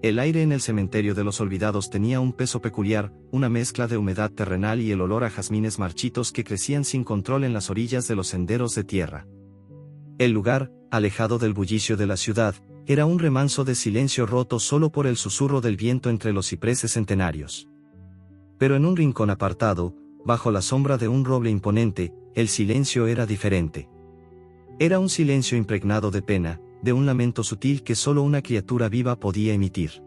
El aire en el cementerio de los olvidados tenía un peso peculiar, una mezcla de humedad terrenal y el olor a jazmines marchitos que crecían sin control en las orillas de los senderos de tierra. El lugar, alejado del bullicio de la ciudad, era un remanso de silencio roto solo por el susurro del viento entre los cipreses centenarios. Pero en un rincón apartado, bajo la sombra de un roble imponente, el silencio era diferente. Era un silencio impregnado de pena, de un lamento sutil que solo una criatura viva podía emitir.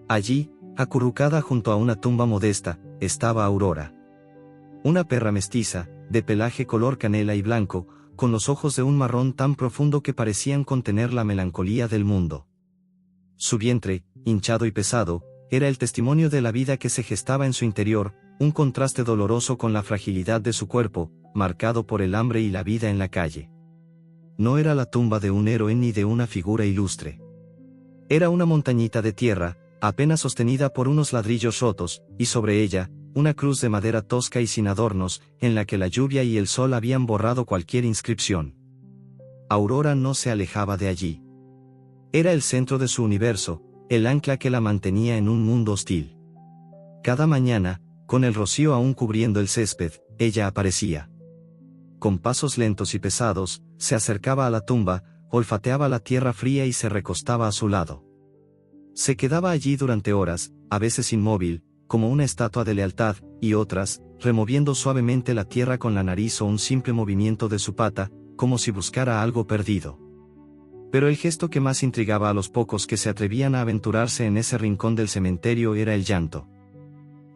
Allí, acurrucada junto a una tumba modesta, estaba Aurora. Una perra mestiza, de pelaje color canela y blanco, con los ojos de un marrón tan profundo que parecían contener la melancolía del mundo. Su vientre, hinchado y pesado, era el testimonio de la vida que se gestaba en su interior, un contraste doloroso con la fragilidad de su cuerpo, marcado por el hambre y la vida en la calle. No era la tumba de un héroe ni de una figura ilustre. Era una montañita de tierra, apenas sostenida por unos ladrillos rotos, y sobre ella, una cruz de madera tosca y sin adornos, en la que la lluvia y el sol habían borrado cualquier inscripción. Aurora no se alejaba de allí. Era el centro de su universo, el ancla que la mantenía en un mundo hostil. Cada mañana, con el rocío aún cubriendo el césped, ella aparecía. Con pasos lentos y pesados, se acercaba a la tumba, olfateaba la tierra fría y se recostaba a su lado. Se quedaba allí durante horas, a veces inmóvil, como una estatua de lealtad, y otras, removiendo suavemente la tierra con la nariz o un simple movimiento de su pata, como si buscara algo perdido. Pero el gesto que más intrigaba a los pocos que se atrevían a aventurarse en ese rincón del cementerio era el llanto.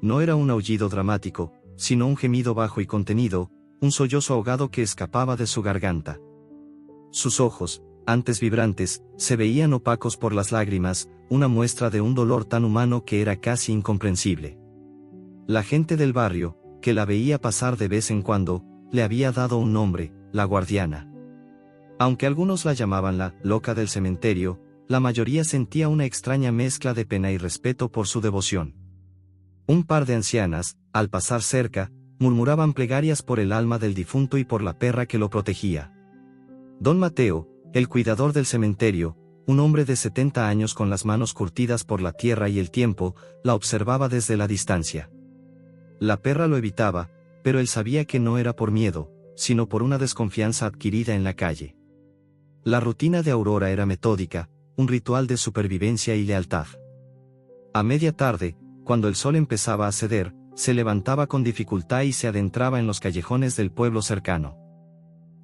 No era un aullido dramático, sino un gemido bajo y contenido, un sollozo ahogado que escapaba de su garganta. Sus ojos, antes vibrantes, se veían opacos por las lágrimas, una muestra de un dolor tan humano que era casi incomprensible. La gente del barrio, que la veía pasar de vez en cuando, le había dado un nombre, la guardiana. Aunque algunos la llamaban la loca del cementerio, la mayoría sentía una extraña mezcla de pena y respeto por su devoción. Un par de ancianas, al pasar cerca, murmuraban plegarias por el alma del difunto y por la perra que lo protegía. Don Mateo, el cuidador del cementerio, un hombre de 70 años con las manos curtidas por la tierra y el tiempo, la observaba desde la distancia. La perra lo evitaba, pero él sabía que no era por miedo, sino por una desconfianza adquirida en la calle. La rutina de Aurora era metódica, un ritual de supervivencia y lealtad. A media tarde, cuando el sol empezaba a ceder, se levantaba con dificultad y se adentraba en los callejones del pueblo cercano.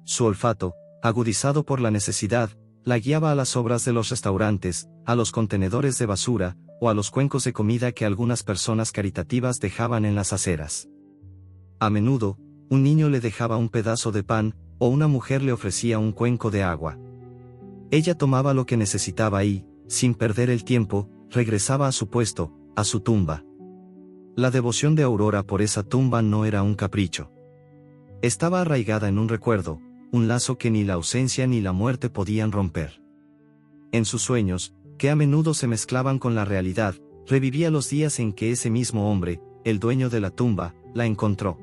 Su olfato, agudizado por la necesidad, la guiaba a las sobras de los restaurantes, a los contenedores de basura, o a los cuencos de comida que algunas personas caritativas dejaban en las aceras. A menudo, un niño le dejaba un pedazo de pan, o una mujer le ofrecía un cuenco de agua. Ella tomaba lo que necesitaba y, sin perder el tiempo, regresaba a su puesto, a su tumba. La devoción de Aurora por esa tumba no era un capricho. Estaba arraigada en un recuerdo, un lazo que ni la ausencia ni la muerte podían romper. En sus sueños, que a menudo se mezclaban con la realidad, revivía los días en que ese mismo hombre, el dueño de la tumba, la encontró.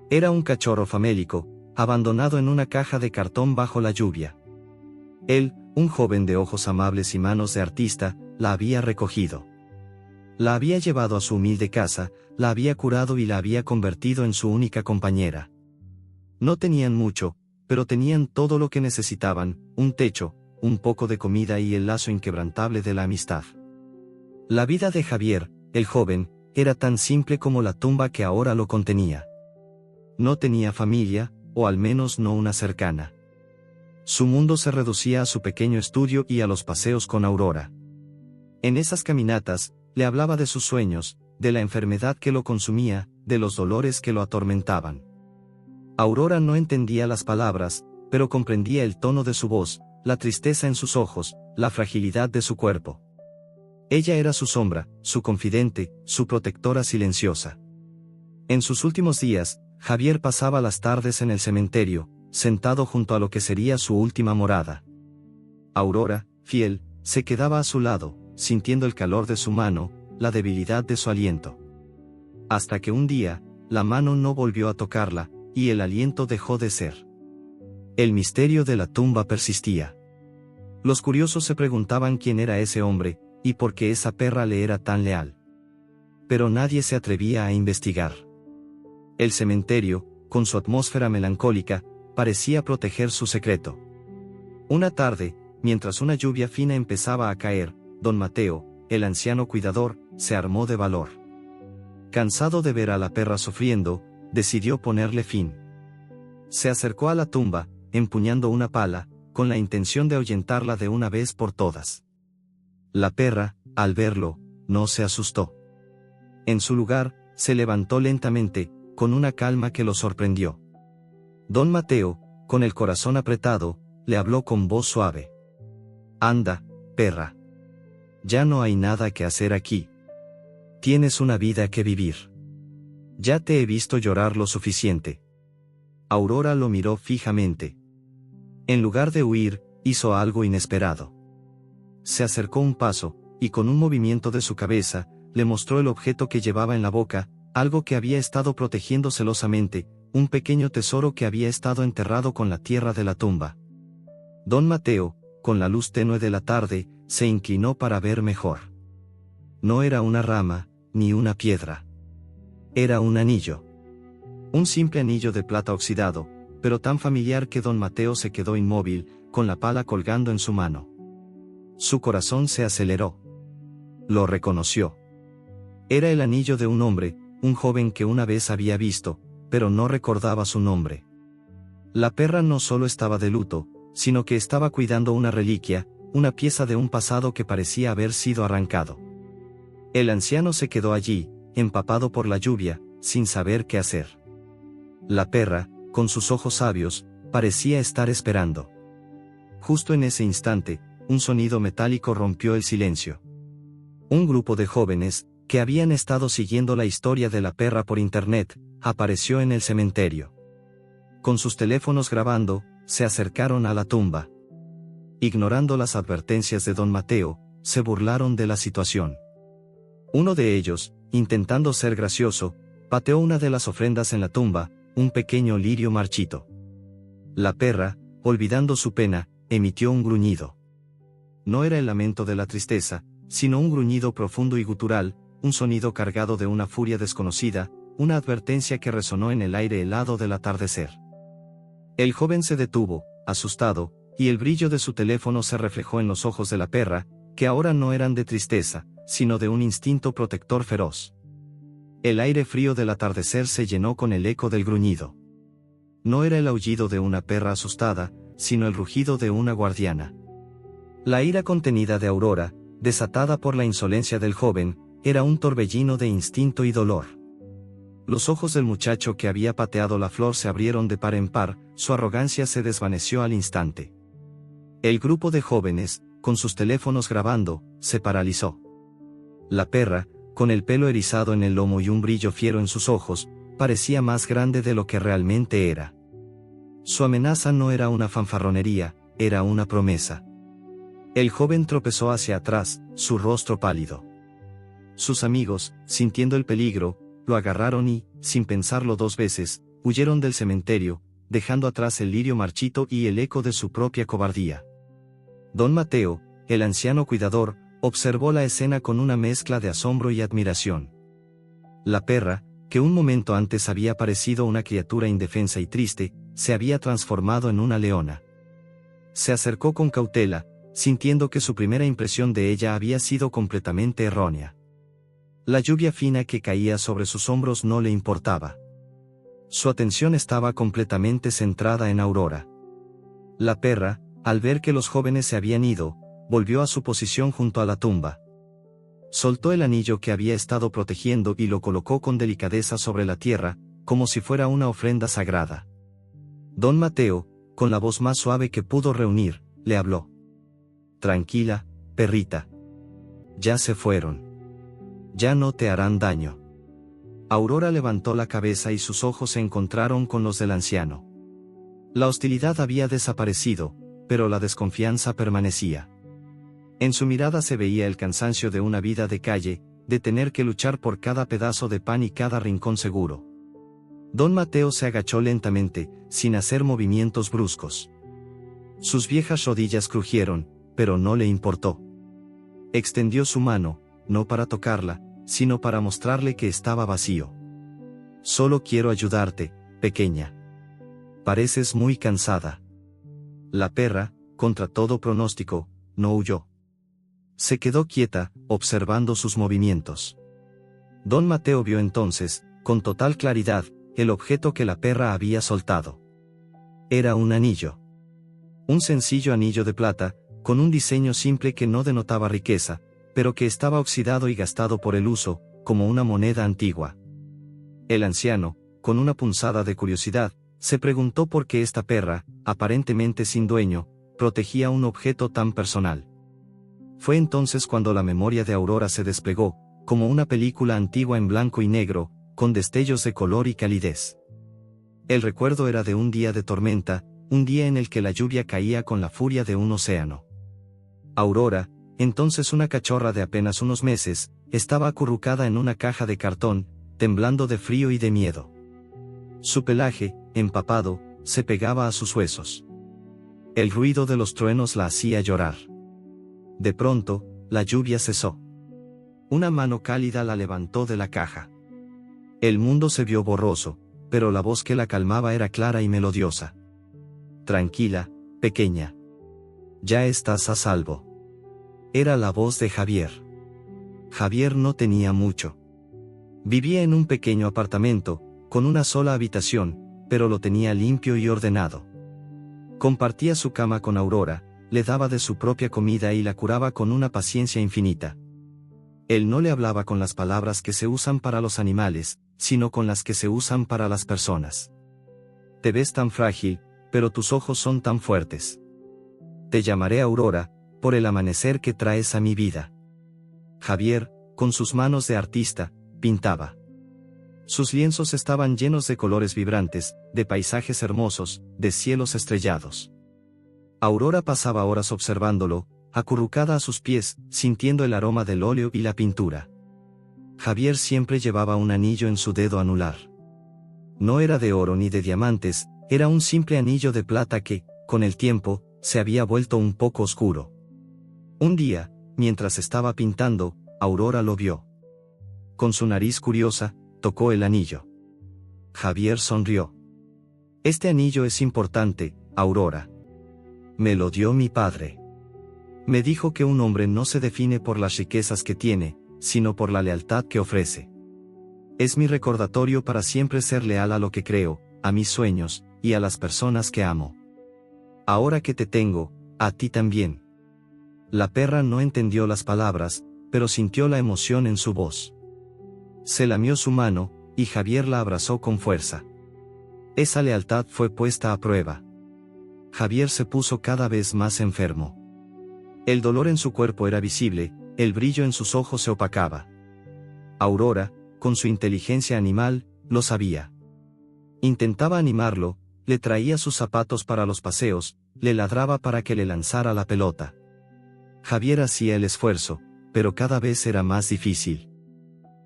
Era un cachorro famélico, abandonado en una caja de cartón bajo la lluvia. Él, un joven de ojos amables y manos de artista, la había recogido. La había llevado a su humilde casa, la había curado y la había convertido en su única compañera. No tenían mucho, pero tenían todo lo que necesitaban, un techo, un poco de comida y el lazo inquebrantable de la amistad. La vida de Javier, el joven, era tan simple como la tumba que ahora lo contenía. No tenía familia, o al menos no una cercana. Su mundo se reducía a su pequeño estudio y a los paseos con Aurora. En esas caminatas, le hablaba de sus sueños, de la enfermedad que lo consumía, de los dolores que lo atormentaban. Aurora no entendía las palabras, pero comprendía el tono de su voz, la tristeza en sus ojos, la fragilidad de su cuerpo. Ella era su sombra, su confidente, su protectora silenciosa. En sus últimos días, Javier pasaba las tardes en el cementerio, sentado junto a lo que sería su última morada. Aurora, fiel, se quedaba a su lado, sintiendo el calor de su mano, la debilidad de su aliento. Hasta que un día, la mano no volvió a tocarla, y el aliento dejó de ser. El misterio de la tumba persistía. Los curiosos se preguntaban quién era ese hombre, y por qué esa perra le era tan leal. Pero nadie se atrevía a investigar. El cementerio, con su atmósfera melancólica, parecía proteger su secreto. Una tarde, mientras una lluvia fina empezaba a caer, don Mateo, el anciano cuidador, se armó de valor. Cansado de ver a la perra sufriendo, decidió ponerle fin. Se acercó a la tumba, empuñando una pala, con la intención de ahuyentarla de una vez por todas. La perra, al verlo, no se asustó. En su lugar, se levantó lentamente, con una calma que lo sorprendió. Don Mateo, con el corazón apretado, le habló con voz suave. «Anda, perra. Ya no hay nada que hacer aquí. Tienes una vida que vivir. Ya te he visto llorar lo suficiente». Aurora lo miró fijamente. En lugar de huir, hizo algo inesperado. Se acercó un paso, y con un movimiento de su cabeza, le mostró el objeto que llevaba en la boca, algo que había estado protegiendo celosamente, un pequeño tesoro que había estado enterrado con la tierra de la tumba. Don Mateo, con la luz tenue de la tarde, se inclinó para ver mejor. No era una rama, ni una piedra. Era un anillo. Un simple anillo de plata oxidado, pero tan familiar que don Mateo se quedó inmóvil, con la pala colgando en su mano. Su corazón se aceleró. Lo reconoció. Era el anillo de un hombre, un joven que una vez había visto, pero no recordaba su nombre. La perra no solo estaba de luto, sino que estaba cuidando una reliquia, una pieza de un pasado que parecía haber sido arrancado. El anciano se quedó allí, empapado por la lluvia, sin saber qué hacer. La perra, con sus ojos sabios, parecía estar esperando. Justo en ese instante, un sonido metálico rompió el silencio. Un grupo de jóvenes, que habían estado siguiendo la historia de la perra por internet, apareció en el cementerio. Con sus teléfonos grabando, se acercaron a la tumba. Ignorando las advertencias de don Mateo, se burlaron de la situación. Uno de ellos, intentando ser gracioso, pateó una de las ofrendas en la tumba, un pequeño lirio marchito. La perra, olvidando su pena, emitió un gruñido. No era el lamento de la tristeza, sino un gruñido profundo y gutural, un sonido cargado de una furia desconocida, una advertencia que resonó en el aire helado del atardecer. El joven se detuvo, asustado, y el brillo de su teléfono se reflejó en los ojos de la perra, que ahora no eran de tristeza, sino de un instinto protector feroz. El aire frío del atardecer se llenó con el eco del gruñido. No era el aullido de una perra asustada, sino el rugido de una guardiana. La ira contenida de Aurora, desatada por la insolencia del joven, era un torbellino de instinto y dolor. Los ojos del muchacho que había pateado la flor se abrieron de par en par, su arrogancia se desvaneció al instante. El grupo de jóvenes, con sus teléfonos grabando, se paralizó. La perra, con el pelo erizado en el lomo y un brillo fiero en sus ojos, parecía más grande de lo que realmente era. Su amenaza no era una fanfarronería, era una promesa. El joven tropezó hacia atrás, su rostro pálido. Sus amigos, sintiendo el peligro, lo agarraron y, sin pensarlo dos veces, huyeron del cementerio, dejando atrás el lirio marchito y el eco de su propia cobardía. Don Mateo, el anciano cuidador, observó la escena con una mezcla de asombro y admiración. La perra, que un momento antes había parecido una criatura indefensa y triste, se había transformado en una leona. Se acercó con cautela, sintiendo que su primera impresión de ella había sido completamente errónea. La lluvia fina que caía sobre sus hombros no le importaba. Su atención estaba completamente centrada en Aurora. La perra, al ver que los jóvenes se habían ido, volvió a su posición junto a la tumba. Soltó el anillo que había estado protegiendo y lo colocó con delicadeza sobre la tierra, como si fuera una ofrenda sagrada. Don Mateo, con la voz más suave que pudo reunir, le habló. «Tranquila, perrita. Ya se fueron. Ya no te harán daño». Aurora levantó la cabeza y sus ojos se encontraron con los del anciano. La hostilidad había desaparecido, pero la desconfianza permanecía. En su mirada se veía el cansancio de una vida de calle, de tener que luchar por cada pedazo de pan y cada rincón seguro. Don Mateo se agachó lentamente, sin hacer movimientos bruscos. Sus viejas rodillas crujieron, pero no le importó. Extendió su mano, no para tocarla, sino para mostrarle que estaba vacío. Solo quiero ayudarte, pequeña. Pareces muy cansada. La perra, contra todo pronóstico, no huyó. Se quedó quieta, observando sus movimientos. Don Mateo vio entonces, con total claridad, el objeto que la perra había soltado. Era un anillo. Un sencillo anillo de plata, con un diseño simple que no denotaba riqueza, pero que estaba oxidado y gastado por el uso, como una moneda antigua. El anciano, con una punzada de curiosidad, se preguntó por qué esta perra, aparentemente sin dueño, protegía un objeto tan personal. Fue entonces cuando la memoria de Aurora se desplegó, como una película antigua en blanco y negro, con destellos de color y calidez. El recuerdo era de un día de tormenta, un día en el que la lluvia caía con la furia de un océano. Aurora, entonces una cachorra de apenas unos meses, estaba acurrucada en una caja de cartón, temblando de frío y de miedo. Su pelaje, empapado, se pegaba a sus huesos. El ruido de los truenos la hacía llorar. De pronto, la lluvia cesó. Una mano cálida la levantó de la caja. El mundo se vio borroso, pero la voz que la calmaba era clara y melodiosa. Tranquila, pequeña. Ya estás a salvo. Era la voz de Javier. Javier no tenía mucho. Vivía en un pequeño apartamento, con una sola habitación, pero lo tenía limpio y ordenado. Compartía su cama con Aurora, le daba de su propia comida y la curaba con una paciencia infinita. Él no le hablaba con las palabras que se usan para los animales, sino con las que se usan para las personas. Te ves tan frágil, pero tus ojos son tan fuertes. Te llamaré Aurora, por el amanecer que traes a mi vida. Javier, con sus manos de artista, pintaba. Sus lienzos estaban llenos de colores vibrantes, de paisajes hermosos, de cielos estrellados. Aurora pasaba horas observándolo, acurrucada a sus pies, sintiendo el aroma del óleo y la pintura. Javier siempre llevaba un anillo en su dedo anular. No era de oro ni de diamantes, era un simple anillo de plata que, con el tiempo, se había vuelto un poco oscuro. Un día, mientras estaba pintando, Aurora lo vio. Con su nariz curiosa, tocó el anillo. Javier sonrió. Este anillo es importante, Aurora. Me lo dio mi padre. Me dijo que un hombre no se define por las riquezas que tiene, sino por la lealtad que ofrece. Es mi recordatorio para siempre ser leal a lo que creo, a mis sueños, y a las personas que amo. Ahora que te tengo, a ti también. La perra no entendió las palabras, pero sintió la emoción en su voz. Se lamió su mano, y Javier la abrazó con fuerza. Esa lealtad fue puesta a prueba. Javier se puso cada vez más enfermo. El dolor en su cuerpo era visible, el brillo en sus ojos se opacaba. Aurora, con su inteligencia animal, lo sabía. Intentaba animarlo, le traía sus zapatos para los paseos, le ladraba para que le lanzara la pelota. Javier hacía el esfuerzo, pero cada vez era más difícil.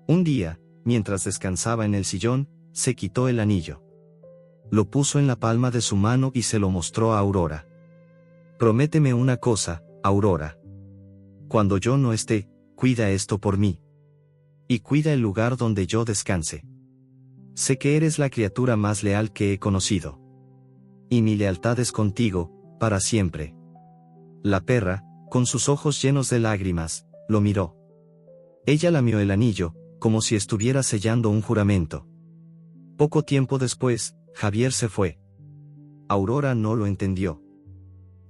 Un día, mientras descansaba en el sillón, se quitó el anillo. Lo puso en la palma de su mano y se lo mostró a Aurora. Prométeme una cosa, Aurora. Cuando yo no esté, cuida esto por mí. Y cuida el lugar donde yo descanse. Sé que eres la criatura más leal que he conocido. Y mi lealtad es contigo, para siempre. La perra, con sus ojos llenos de lágrimas, lo miró. Ella lamió el anillo, como si estuviera sellando un juramento. Poco tiempo después, Javier se fue. Aurora no lo entendió.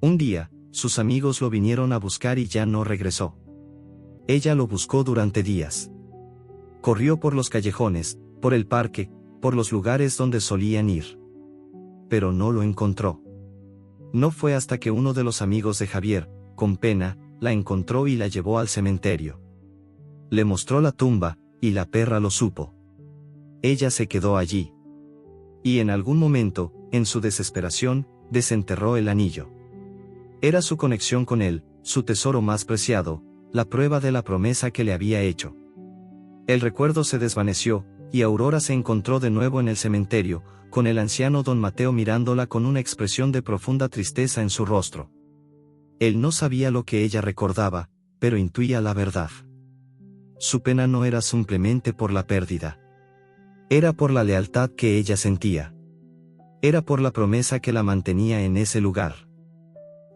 Un día, sus amigos lo vinieron a buscar y ya no regresó. Ella lo buscó durante días. Corrió por los callejones, por el parque, por los lugares donde solían ir. Pero no lo encontró. No fue hasta que uno de los amigos de Javier, con pena, la encontró y la llevó al cementerio. Le mostró la tumba, y la perra lo supo. Ella se quedó allí. Y en algún momento, en su desesperación, desenterró el anillo. Era su conexión con él, su tesoro más preciado, la prueba de la promesa que le había hecho. El recuerdo se desvaneció, y Aurora se encontró de nuevo en el cementerio, con el anciano don Mateo mirándola con una expresión de profunda tristeza en su rostro. Él no sabía lo que ella recordaba, pero intuía la verdad. Su pena no era simplemente por la pérdida. Era por la lealtad que ella sentía. Era por la promesa que la mantenía en ese lugar.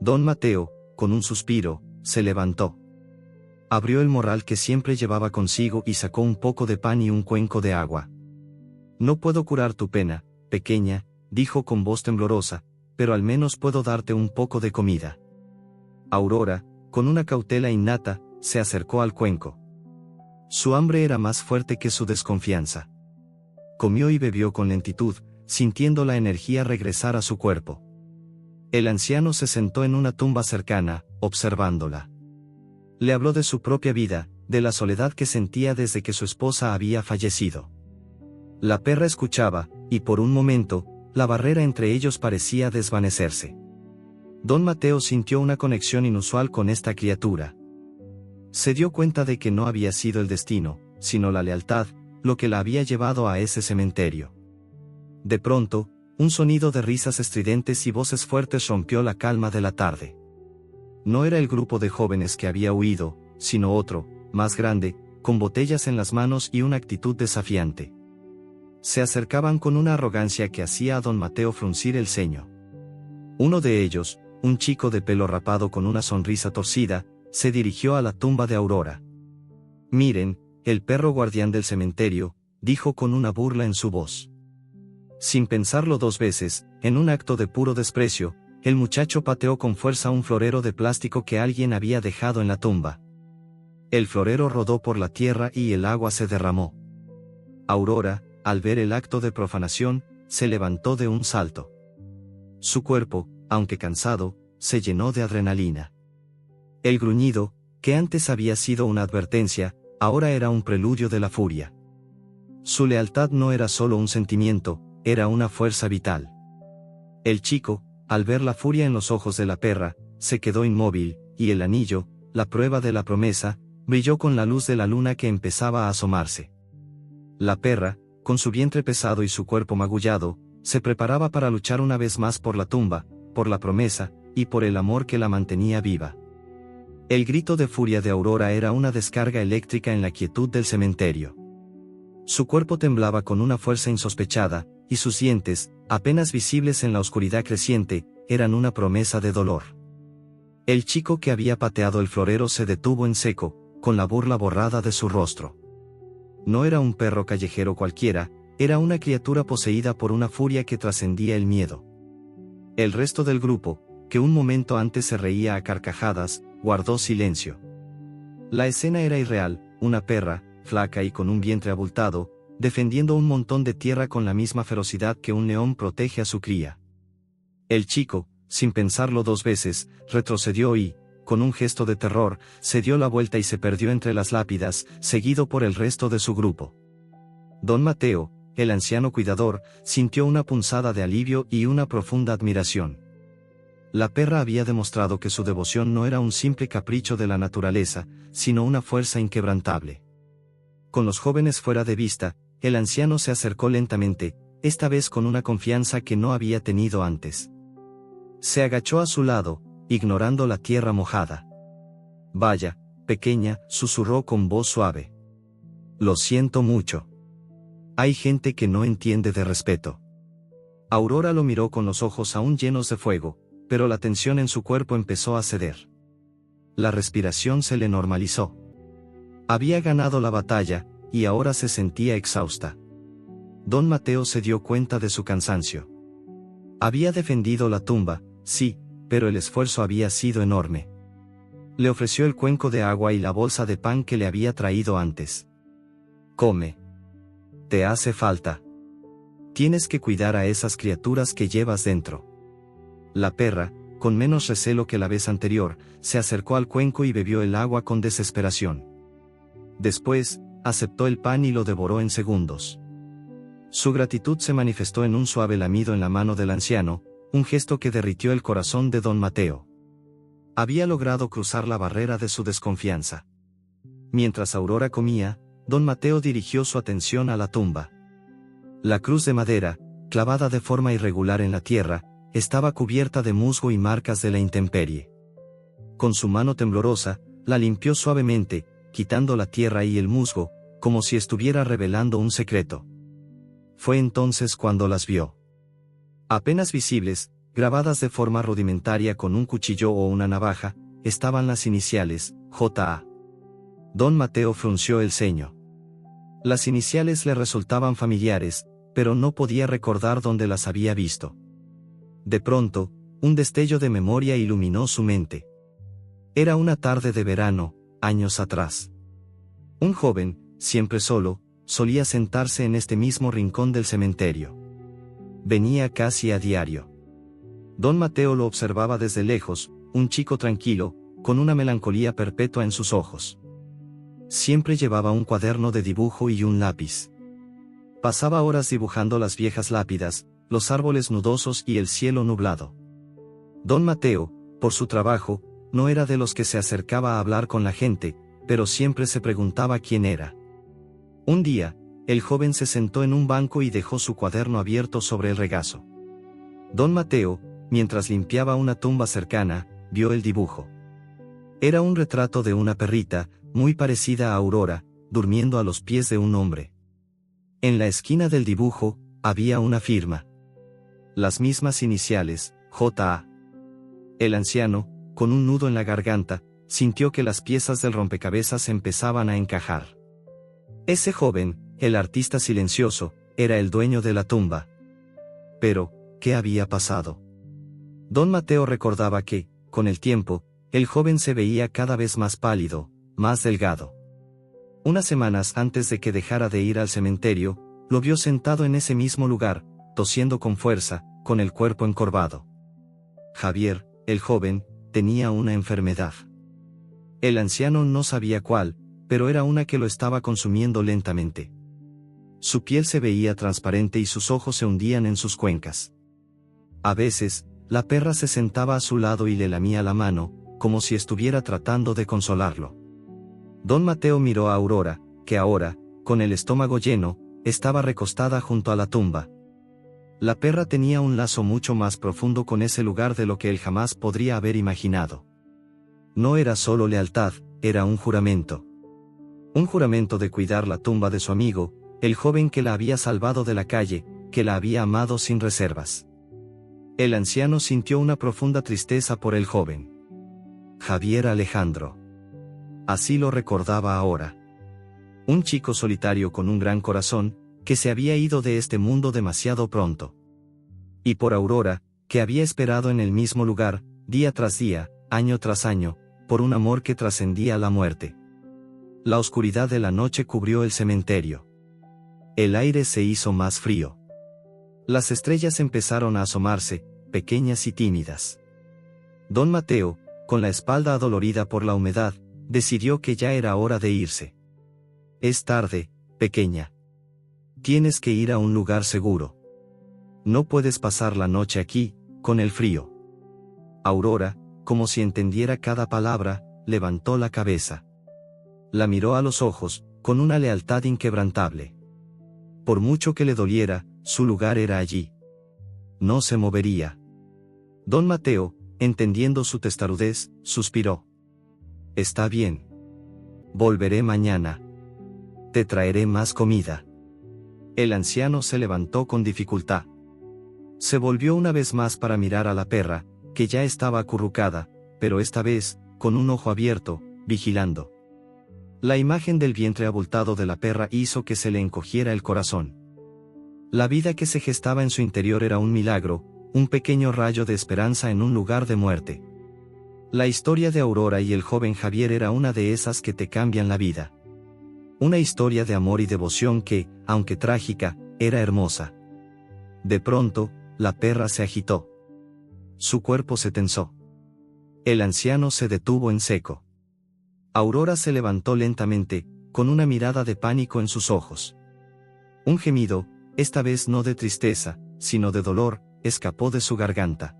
Don Mateo, con un suspiro, se levantó. Abrió el morral que siempre llevaba consigo y sacó un poco de pan y un cuenco de agua. No puedo curar tu pena, pequeña, dijo con voz temblorosa, pero al menos puedo darte un poco de comida. Aurora, con una cautela innata, se acercó al cuenco. Su hambre era más fuerte que su desconfianza. Comió y bebió con lentitud, sintiendo la energía regresar a su cuerpo. El anciano se sentó en una tumba cercana, observándola. Le habló de su propia vida, de la soledad que sentía desde que su esposa había fallecido. La perra escuchaba, y por un momento, la barrera entre ellos parecía desvanecerse. Don Mateo sintió una conexión inusual con esta criatura. Se dio cuenta de que no había sido el destino, sino la lealtad, lo que la había llevado a ese cementerio. De pronto, un sonido de risas estridentes y voces fuertes rompió la calma de la tarde. No era el grupo de jóvenes que había huido, sino otro, más grande, con botellas en las manos y una actitud desafiante. Se acercaban con una arrogancia que hacía a don Mateo fruncir el ceño. Uno de ellos, un chico de pelo rapado con una sonrisa torcida, se dirigió a la tumba de Aurora. «Miren, el perro guardián del cementerio», dijo con una burla en su voz. Sin pensarlo dos veces, en un acto de puro desprecio, el muchacho pateó con fuerza un florero de plástico que alguien había dejado en la tumba. El florero rodó por la tierra y el agua se derramó. Aurora, al ver el acto de profanación, se levantó de un salto. Su cuerpo, aunque cansado, se llenó de adrenalina. El gruñido, que antes había sido una advertencia, ahora era un preludio de la furia. Su lealtad no era solo un sentimiento, era una fuerza vital. El chico, al ver la furia en los ojos de la perra, se quedó inmóvil, y el anillo, la prueba de la promesa, brilló con la luz de la luna que empezaba a asomarse. La perra, con su vientre pesado y su cuerpo magullado, se preparaba para luchar una vez más por la tumba, por la promesa, y por el amor que la mantenía viva. El grito de furia de Aurora era una descarga eléctrica en la quietud del cementerio. Su cuerpo temblaba con una fuerza insospechada, y sus dientes, apenas visibles en la oscuridad creciente, eran una promesa de dolor. El chico que había pateado el florero se detuvo en seco, con la burla borrada de su rostro. No era un perro callejero cualquiera, era una criatura poseída por una furia que trascendía el miedo. El resto del grupo, que un momento antes se reía a carcajadas, guardó silencio. La escena era irreal, una perra, flaca y con un vientre abultado, defendiendo un montón de tierra con la misma ferocidad que un león protege a su cría. El chico, sin pensarlo dos veces, retrocedió y, con un gesto de terror, se dio la vuelta y se perdió entre las lápidas, seguido por el resto de su grupo. Don Mateo, el anciano cuidador, sintió una punzada de alivio y una profunda admiración. La perra había demostrado que su devoción no era un simple capricho de la naturaleza, sino una fuerza inquebrantable. Con los jóvenes fuera de vista, el anciano se acercó lentamente, esta vez con una confianza que no había tenido antes. Se agachó a su lado, ignorando la tierra mojada. «Vaya, pequeña», susurró con voz suave. «Lo siento mucho. Hay gente que no entiende de respeto». Aurora lo miró con los ojos aún llenos de fuego, pero la tensión en su cuerpo empezó a ceder. La respiración se le normalizó. Había ganado la batalla, y ahora se sentía exhausta. Don Mateo se dio cuenta de su cansancio. Había defendido la tumba, sí, pero el esfuerzo había sido enorme. Le ofreció el cuenco de agua y la bolsa de pan que le había traído antes. «Come. Te hace falta. Tienes que cuidar a esas criaturas que llevas dentro». La perra, con menos recelo que la vez anterior, se acercó al cuenco y bebió el agua con desesperación. Después, aceptó el pan y lo devoró en segundos. Su gratitud se manifestó en un suave lamido en la mano del anciano, un gesto que derritió el corazón de don Mateo. Había logrado cruzar la barrera de su desconfianza. Mientras Aurora comía, don Mateo dirigió su atención a la tumba. La cruz de madera, clavada de forma irregular en la tierra, estaba cubierta de musgo y marcas de la intemperie. Con su mano temblorosa, la limpió suavemente, quitando la tierra y el musgo, como si estuviera revelando un secreto. Fue entonces cuando las vio. Apenas visibles, grabadas de forma rudimentaria con un cuchillo o una navaja, estaban las iniciales, J.A. Don Mateo frunció el ceño. Las iniciales le resultaban familiares, pero no podía recordar dónde las había visto. De pronto, un destello de memoria iluminó su mente. Era una tarde de verano, años atrás. Un joven, siempre solo, solía sentarse en este mismo rincón del cementerio. Venía casi a diario. Don Mateo lo observaba desde lejos, un chico tranquilo, con una melancolía perpetua en sus ojos. Siempre llevaba un cuaderno de dibujo y un lápiz. Pasaba horas dibujando las viejas lápidas, los árboles nudosos y el cielo nublado. Don Mateo, por su trabajo, no era de los que se acercaba a hablar con la gente, pero siempre se preguntaba quién era. Un día, el joven se sentó en un banco y dejó su cuaderno abierto sobre el regazo. Don Mateo, mientras limpiaba una tumba cercana, vio el dibujo. Era un retrato de una perrita, muy parecida a Aurora, durmiendo a los pies de un hombre. En la esquina del dibujo, había una firma. Las mismas iniciales, J.A. El anciano, con un nudo en la garganta, sintió que las piezas del rompecabezas empezaban a encajar. Ese joven, el artista silencioso, era el dueño de la tumba. Pero, ¿qué había pasado? Don Mateo recordaba que, con el tiempo, el joven se veía cada vez más pálido, más delgado. Unas semanas antes de que dejara de ir al cementerio, lo vio sentado en ese mismo lugar, tosiendo con fuerza, con el cuerpo encorvado. Javier, el joven, tenía una enfermedad. El anciano no sabía cuál, pero era una que lo estaba consumiendo lentamente. Su piel se veía transparente y sus ojos se hundían en sus cuencas. A veces, la perra se sentaba a su lado y le lamía la mano, como si estuviera tratando de consolarlo. Don Mateo miró a Aurora, que ahora, con el estómago lleno, estaba recostada junto a la tumba. La perra tenía un lazo mucho más profundo con ese lugar de lo que él jamás podría haber imaginado. No era solo lealtad, era un juramento. Un juramento de cuidar la tumba de su amigo, el joven que la había salvado de la calle, que la había amado sin reservas. El anciano sintió una profunda tristeza por el joven. Javier Alejandro. Así lo recordaba ahora. Un chico solitario con un gran corazón, que se había ido de este mundo demasiado pronto. Y por Aurora, que había esperado en el mismo lugar, día tras día, año tras año, por un amor que trascendía la muerte. La oscuridad de la noche cubrió el cementerio. El aire se hizo más frío. Las estrellas empezaron a asomarse, pequeñas y tímidas. Don Mateo, con la espalda adolorida por la humedad, decidió que ya era hora de irse. Es tarde, pequeña. Tienes que ir a un lugar seguro. No puedes pasar la noche aquí, con el frío. Aurora, como si entendiera cada palabra, levantó la cabeza. La miró a los ojos, con una lealtad inquebrantable. Por mucho que le doliera, su lugar era allí. No se movería. Don Mateo, entendiendo su testarudez, suspiró. Está bien. Volveré mañana. Te traeré más comida. El anciano se levantó con dificultad. Se volvió una vez más para mirar a la perra, que ya estaba acurrucada, pero esta vez, con un ojo abierto, vigilando. La imagen del vientre abultado de la perra hizo que se le encogiera el corazón. La vida que se gestaba en su interior era un milagro, un pequeño rayo de esperanza en un lugar de muerte. La historia de Aurora y el joven Javier era una de esas que te cambian la vida. Una historia de amor y devoción que, aunque trágica, era hermosa. De pronto, la perra se agitó. Su cuerpo se tensó. El anciano se detuvo en seco. Aurora se levantó lentamente, con una mirada de pánico en sus ojos. Un gemido, esta vez no de tristeza, sino de dolor, escapó de su garganta.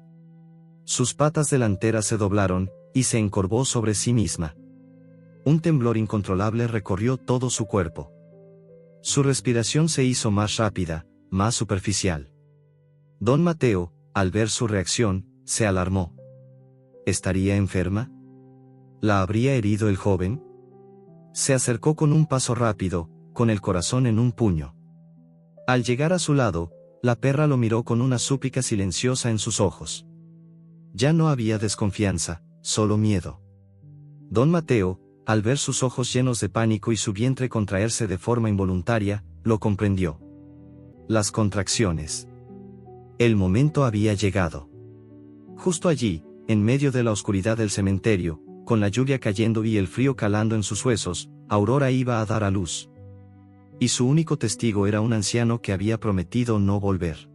Sus patas delanteras se doblaron, y se encorvó sobre sí misma. Un temblor incontrolable recorrió todo su cuerpo. Su respiración se hizo más rápida, más superficial. Don Mateo, al ver su reacción, se alarmó. ¿Estaría enferma? ¿La habría herido el joven? Se acercó con un paso rápido, con el corazón en un puño. Al llegar a su lado, la perra lo miró con una súplica silenciosa en sus ojos. Ya no había desconfianza, solo miedo. Don Mateo, al ver sus ojos llenos de pánico y su vientre contraerse de forma involuntaria, lo comprendió. Las contracciones. El momento había llegado. Justo allí, en medio de la oscuridad del cementerio, con la lluvia cayendo y el frío calando en sus huesos, Aurora iba a dar a luz. Y su único testigo era un anciano que había prometido no volver.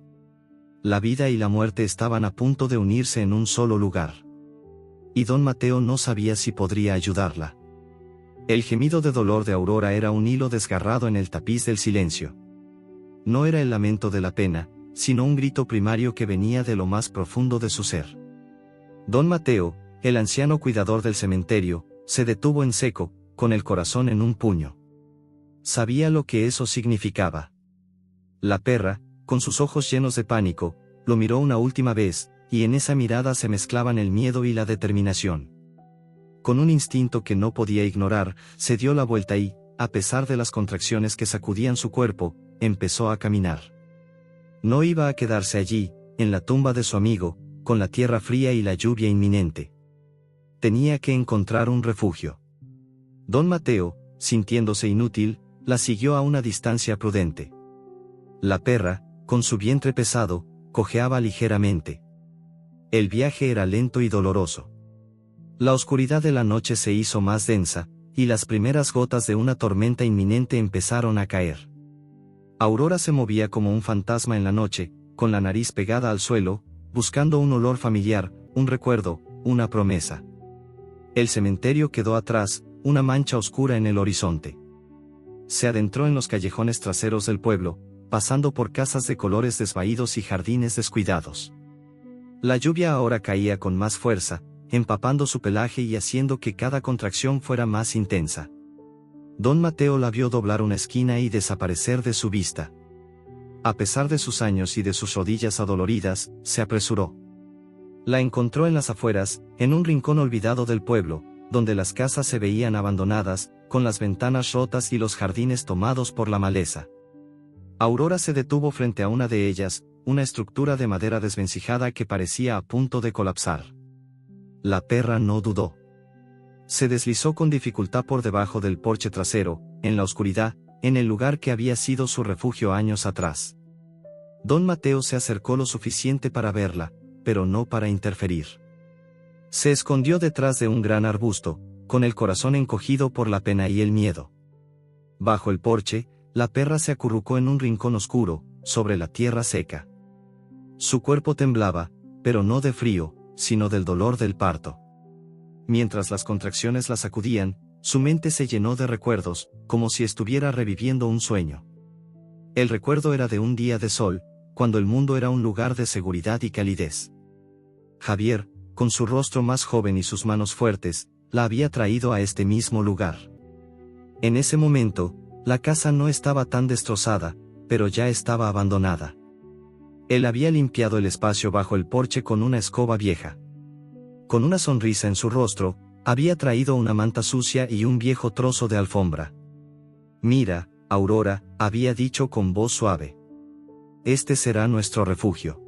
La vida y la muerte estaban a punto de unirse en un solo lugar. Y don Mateo no sabía si podría ayudarla. El gemido de dolor de Aurora era un hilo desgarrado en el tapiz del silencio. No era el lamento de la pena, sino un grito primario que venía de lo más profundo de su ser. Don Mateo, el anciano cuidador del cementerio, se detuvo en seco, con el corazón en un puño. Sabía lo que eso significaba. La perra, con sus ojos llenos de pánico, lo miró una última vez, y en esa mirada se mezclaban el miedo y la determinación. Con un instinto que no podía ignorar, se dio la vuelta y, a pesar de las contracciones que sacudían su cuerpo, empezó a caminar. No iba a quedarse allí, en la tumba de su amigo, con la tierra fría y la lluvia inminente. Tenía que encontrar un refugio. Don Mateo, sintiéndose inútil, la siguió a una distancia prudente. La perra, con su vientre pesado, cojeaba ligeramente. El viaje era lento y doloroso. La oscuridad de la noche se hizo más densa, y las primeras gotas de una tormenta inminente empezaron a caer. Aurora se movía como un fantasma en la noche, con la nariz pegada al suelo, buscando un olor familiar, un recuerdo, una promesa. El cementerio quedó atrás, una mancha oscura en el horizonte. Se adentró en los callejones traseros del pueblo, pasando por casas de colores desvaídos y jardines descuidados. La lluvia ahora caía con más fuerza, empapando su pelaje y haciendo que cada contracción fuera más intensa. Don Mateo la vio doblar una esquina y desaparecer de su vista. A pesar de sus años y de sus rodillas adoloridas, se apresuró. La encontró en las afueras, en un rincón olvidado del pueblo, donde las casas se veían abandonadas, con las ventanas rotas y los jardines tomados por la maleza. Aurora se detuvo frente a una de ellas, una estructura de madera desvencijada que parecía a punto de colapsar. La perra no dudó. Se deslizó con dificultad por debajo del porche trasero, en la oscuridad, en el lugar que había sido su refugio años atrás. Don Mateo se acercó lo suficiente para verla, pero no para interferir. Se escondió detrás de un gran arbusto, con el corazón encogido por la pena y el miedo. Bajo el porche, la perra se acurrucó en un rincón oscuro, sobre la tierra seca. Su cuerpo temblaba, pero no de frío, sino del dolor del parto. Mientras las contracciones la sacudían, su mente se llenó de recuerdos, como si estuviera reviviendo un sueño. El recuerdo era de un día de sol, cuando el mundo era un lugar de seguridad y calidez. Javier, con su rostro más joven y sus manos fuertes, la había traído a este mismo lugar. En ese momento, la casa no estaba tan destrozada, pero ya estaba abandonada. Él había limpiado el espacio bajo el porche con una escoba vieja. Con una sonrisa en su rostro, había traído una manta sucia y un viejo trozo de alfombra. «Mira, Aurora», había dicho con voz suave. «Este será nuestro refugio.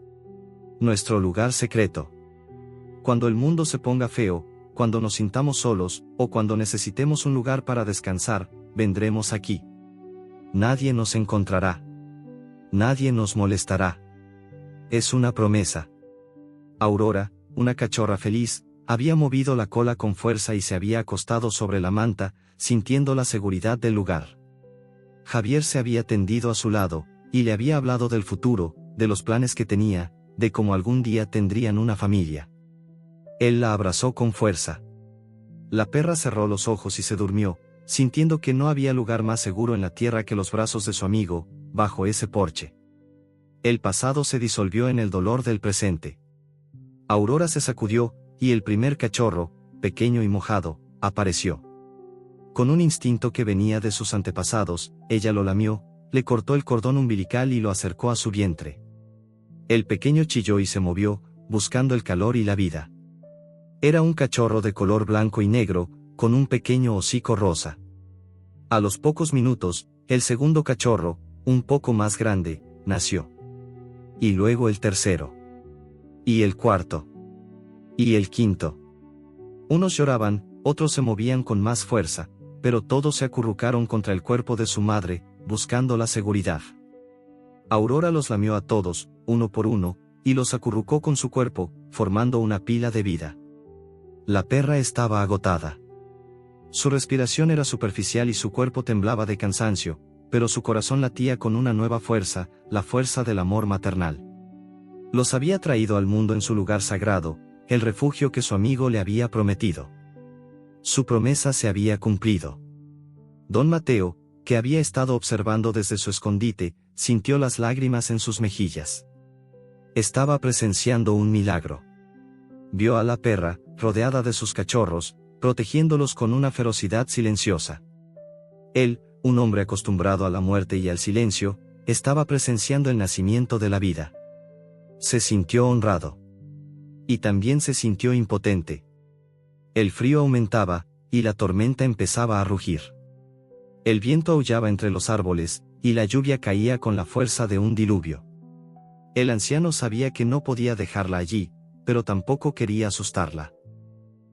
Nuestro lugar secreto. Cuando el mundo se ponga feo, cuando nos sintamos solos, o cuando necesitemos un lugar para descansar, vendremos aquí. Nadie nos encontrará. Nadie nos molestará. Es una promesa». Aurora, una cachorra feliz, había movido la cola con fuerza y se había acostado sobre la manta, sintiendo la seguridad del lugar. Javier se había tendido a su lado, y le había hablado del futuro, de los planes que tenía, de cómo algún día tendrían una familia. Él la abrazó con fuerza. La perra cerró los ojos y se durmió, sintiendo que no había lugar más seguro en la tierra que los brazos de su amigo, bajo ese porche. El pasado se disolvió en el dolor del presente. Aurora se sacudió, y el primer cachorro, pequeño y mojado, apareció. Con un instinto que venía de sus antepasados, ella lo lamió, le cortó el cordón umbilical y lo acercó a su vientre. El pequeño chilló y se movió, buscando el calor y la vida. Era un cachorro de color blanco y negro, con un pequeño hocico rosa. A los pocos minutos, el segundo cachorro, un poco más grande, nació. Y luego el tercero. Y el cuarto. Y el quinto. Unos lloraban, otros se movían con más fuerza, pero todos se acurrucaron contra el cuerpo de su madre, buscando la seguridad. Aurora los lamió a todos, uno por uno, y los acurrucó con su cuerpo, formando una pila de vida. La perra estaba agotada. Su respiración era superficial y su cuerpo temblaba de cansancio, pero su corazón latía con una nueva fuerza, la fuerza del amor maternal. Los había traído al mundo en su lugar sagrado, el refugio que su amigo le había prometido. Su promesa se había cumplido. Don Mateo, que había estado observando desde su escondite, sintió las lágrimas en sus mejillas. Estaba presenciando un milagro. Vio a la perra, rodeada de sus cachorros, protegiéndolos con una ferocidad silenciosa. Él, un hombre acostumbrado a la muerte y al silencio, estaba presenciando el nacimiento de la vida. Se sintió honrado. Y también se sintió impotente. El frío aumentaba, y la tormenta empezaba a rugir. El viento aullaba entre los árboles, y la lluvia caía con la fuerza de un diluvio. El anciano sabía que no podía dejarla allí, pero tampoco quería asustarla.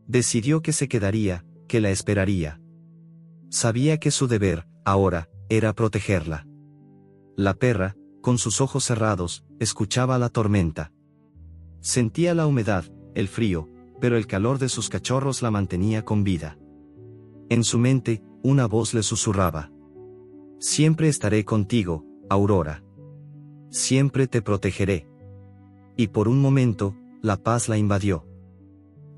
Decidió que se quedaría, que la esperaría. Sabía que su deber, ahora, era protegerla. La perra, con sus ojos cerrados, escuchaba la tormenta. Sentía la humedad, el frío, pero el calor de sus cachorros la mantenía con vida. En su mente, una voz le susurraba: «Siempre estaré contigo, Aurora. Siempre te protegeré». Y por un momento, la paz la invadió.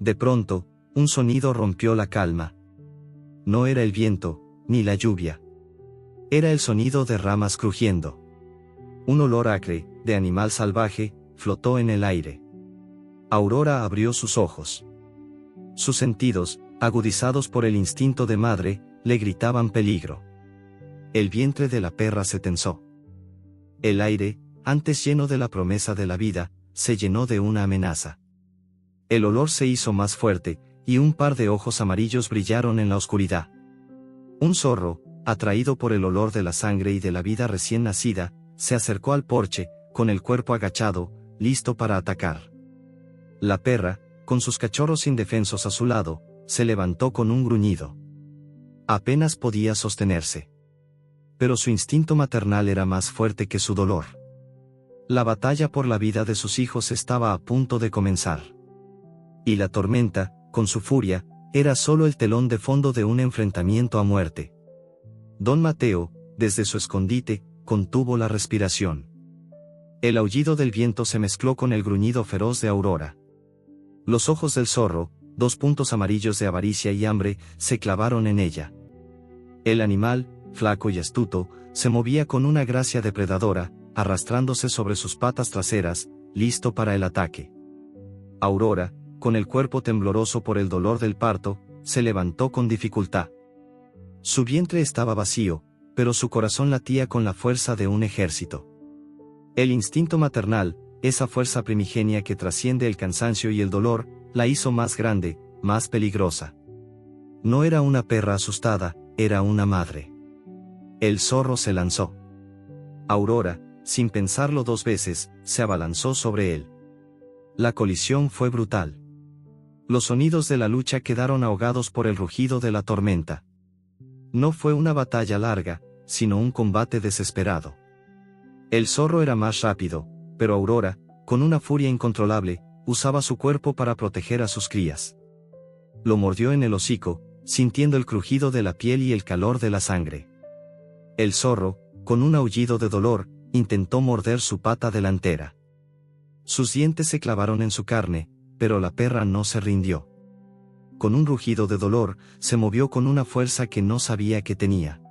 De pronto, un sonido rompió la calma. No era el viento, ni la lluvia. Era el sonido de ramas crujiendo. Un olor acre, de animal salvaje, flotó en el aire. Aurora abrió sus ojos. Sus sentidos, agudizados por el instinto de madre, le gritaban peligro. El vientre de la perra se tensó. El aire, antes lleno de la promesa de la vida, se llenó de una amenaza. El olor se hizo más fuerte, y un par de ojos amarillos brillaron en la oscuridad. Un zorro, atraído por el olor de la sangre y de la vida recién nacida, se acercó al porche, con el cuerpo agachado, listo para atacar. La perra, con sus cachorros indefensos a su lado, se levantó con un gruñido. Apenas podía sostenerse. Pero su instinto maternal era más fuerte que su dolor. La batalla por la vida de sus hijos estaba a punto de comenzar. Y la tormenta, con su furia, era solo el telón de fondo de un enfrentamiento a muerte. Don Mateo, desde su escondite, contuvo la respiración. El aullido del viento se mezcló con el gruñido feroz de Aurora. Los ojos del zorro, dos puntos amarillos de avaricia y hambre, se clavaron en ella. El animal, flaco y astuto, se movía con una gracia depredadora, arrastrándose sobre sus patas traseras, listo para el ataque. Aurora, con el cuerpo tembloroso por el dolor del parto, se levantó con dificultad. Su vientre estaba vacío, pero su corazón latía con la fuerza de un ejército. El instinto maternal, esa fuerza primigenia que trasciende el cansancio y el dolor, la hizo más grande, más peligrosa. No era una perra asustada, era una madre. El zorro se lanzó. Aurora, sin pensarlo dos veces, se abalanzó sobre él. La colisión fue brutal. Los sonidos de la lucha quedaron ahogados por el rugido de la tormenta. No fue una batalla larga, sino un combate desesperado. El zorro era más rápido, pero Aurora, con una furia incontrolable, usaba su cuerpo para proteger a sus crías. Lo mordió en el hocico, sintiendo el crujido de la piel y el calor de la sangre. El zorro, con un aullido de dolor, intentó morder su pata delantera. Sus dientes se clavaron en su carne, pero la perra no se rindió. Con un rugido de dolor, se movió con una fuerza que no sabía que tenía.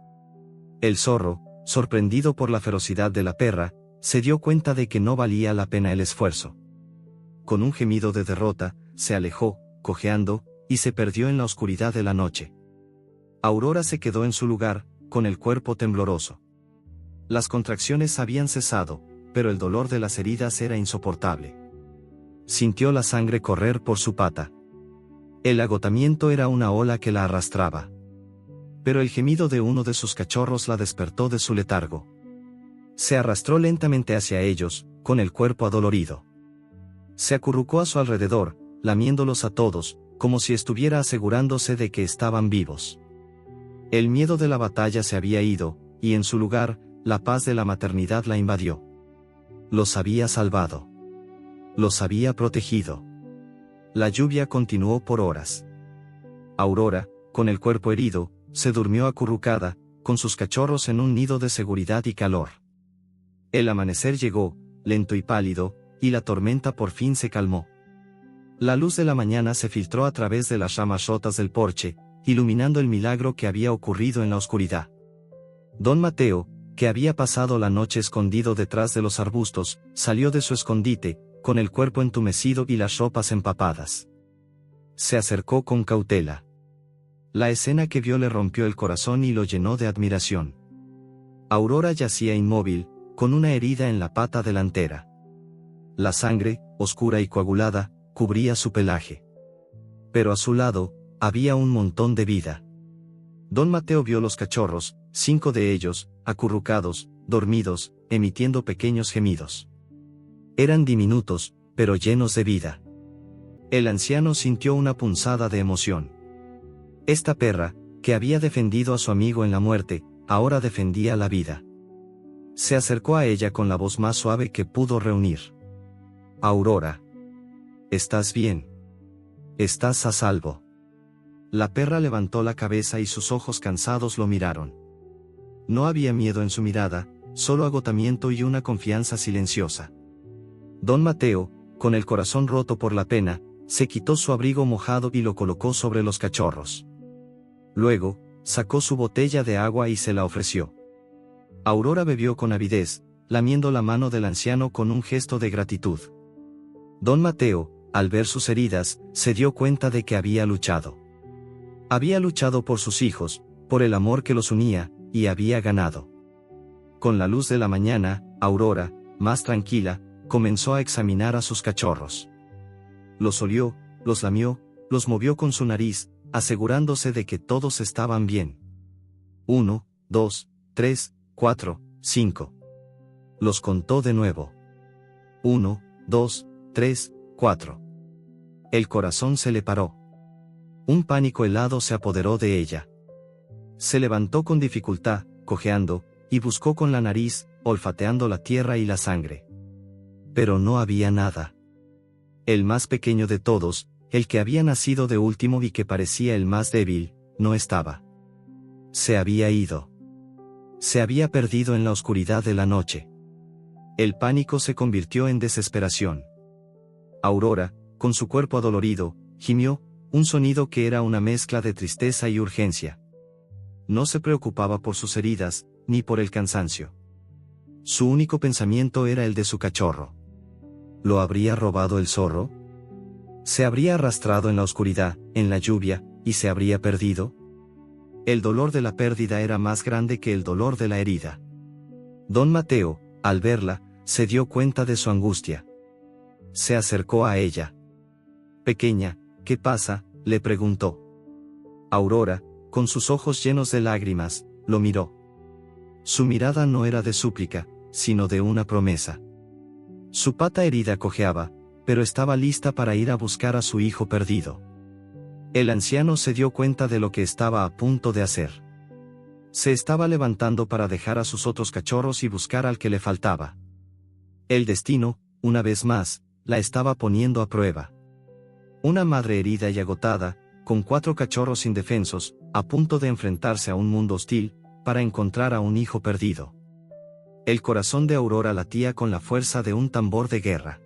El zorro, sorprendido por la ferocidad de la perra, se dio cuenta de que no valía la pena el esfuerzo. Con un gemido de derrota, se alejó, cojeando, y se perdió en la oscuridad de la noche. Aurora se quedó en su lugar, con el cuerpo tembloroso. Las contracciones habían cesado, pero el dolor de las heridas era insoportable. Sintió la sangre correr por su pata. El agotamiento era una ola que la arrastraba. Pero el gemido de uno de sus cachorros la despertó de su letargo. Se arrastró lentamente hacia ellos, con el cuerpo adolorido. Se acurrucó a su alrededor, lamiéndolos a todos, como si estuviera asegurándose de que estaban vivos. El miedo de la batalla se había ido, y en su lugar, la paz de la maternidad la invadió. Los había salvado. Los había protegido. La lluvia continuó por horas. Aurora, con el cuerpo herido, se durmió acurrucada, con sus cachorros en un nido de seguridad y calor. El amanecer llegó, lento y pálido, y la tormenta por fin se calmó. La luz de la mañana se filtró a través de las ramas rotas del porche, iluminando el milagro que había ocurrido en la oscuridad. Don Mateo, que había pasado la noche escondido detrás de los arbustos, salió de su escondite, con el cuerpo entumecido y las ropas empapadas. Se acercó con cautela. La escena que vio le rompió el corazón y lo llenó de admiración. Aurora yacía inmóvil, con una herida en la pata delantera. La sangre, oscura y coagulada, cubría su pelaje. Pero a su lado, había un montón de vida. Don Mateo vio los cachorros, 5 de ellos, acurrucados, dormidos, emitiendo pequeños gemidos. Eran diminutos, pero llenos de vida. El anciano sintió una punzada de emoción. Esta perra, que había defendido a su amigo en la muerte, ahora defendía la vida. Se acercó a ella con la voz más suave que pudo reunir. Aurora. ¿Estás bien? ¿Estás a salvo? La perra levantó la cabeza y sus ojos cansados lo miraron. No había miedo en su mirada, solo agotamiento y una confianza silenciosa. Don Mateo, con el corazón roto por la pena, se quitó su abrigo mojado y lo colocó sobre los cachorros. Luego, sacó su botella de agua y se la ofreció. Aurora bebió con avidez, lamiendo la mano del anciano con un gesto de gratitud. Don Mateo, al ver sus heridas, se dio cuenta de que había luchado. Había luchado por sus hijos, por el amor que los unía, y había ganado. Con la luz de la mañana, Aurora, más tranquila, comenzó a examinar a sus cachorros. Los olió, los lamió, los movió con su nariz, asegurándose de que todos estaban bien. 1, 2, 3, 4, 5. Los contó de nuevo. 1, 2, 3, 4. El corazón se le paró. Un pánico helado se apoderó de ella. Se levantó con dificultad, cojeando, y buscó con la nariz, olfateando la tierra y la sangre. Pero no había nada. El más pequeño de todos, el que había nacido de último y que parecía el más débil, no estaba. Se había ido. Se había perdido en la oscuridad de la noche. El pánico se convirtió en desesperación. Aurora, con su cuerpo adolorido, gimió, un sonido que era una mezcla de tristeza y urgencia. No se preocupaba por sus heridas, ni por el cansancio. Su único pensamiento era el de su cachorro. ¿Lo habría robado el zorro? ¿Se habría arrastrado en la oscuridad, en la lluvia, y se habría perdido? El dolor de la pérdida era más grande que el dolor de la herida. Don Mateo, al verla, se dio cuenta de su angustia. Se acercó a ella. Pequeña, ¿qué pasa?, le preguntó. Aurora, con sus ojos llenos de lágrimas, lo miró. Su mirada no era de súplica, sino de una promesa. Su pata herida cojeaba, pero estaba lista para ir a buscar a su hijo perdido. El anciano se dio cuenta de lo que estaba a punto de hacer. Se estaba levantando para dejar a sus otros cachorros y buscar al que le faltaba. El destino, una vez más, la estaba poniendo a prueba. Una madre herida y agotada, con 4 cachorros indefensos, a punto de enfrentarse a un mundo hostil, para encontrar a un hijo perdido. El corazón de Aurora latía con la fuerza de un tambor de guerra.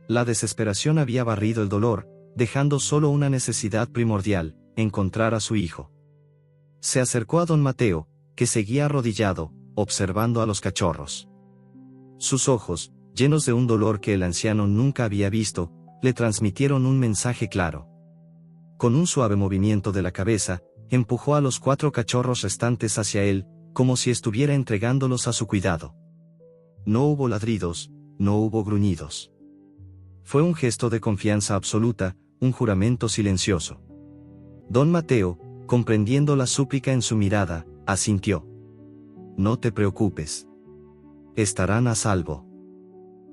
La desesperación había barrido el dolor, dejando solo una necesidad primordial: encontrar a su hijo. Se acercó a don Mateo, que seguía arrodillado, observando a los cachorros. Sus ojos, llenos de un dolor que el anciano nunca había visto, le transmitieron un mensaje claro. Con un suave movimiento de la cabeza, empujó a los 4 cachorros restantes hacia él, como si estuviera entregándolos a su cuidado. No hubo ladridos, no hubo gruñidos. Fue un gesto de confianza absoluta, un juramento silencioso. Don Mateo, comprendiendo la súplica en su mirada, asintió. No te preocupes. Estarán a salvo.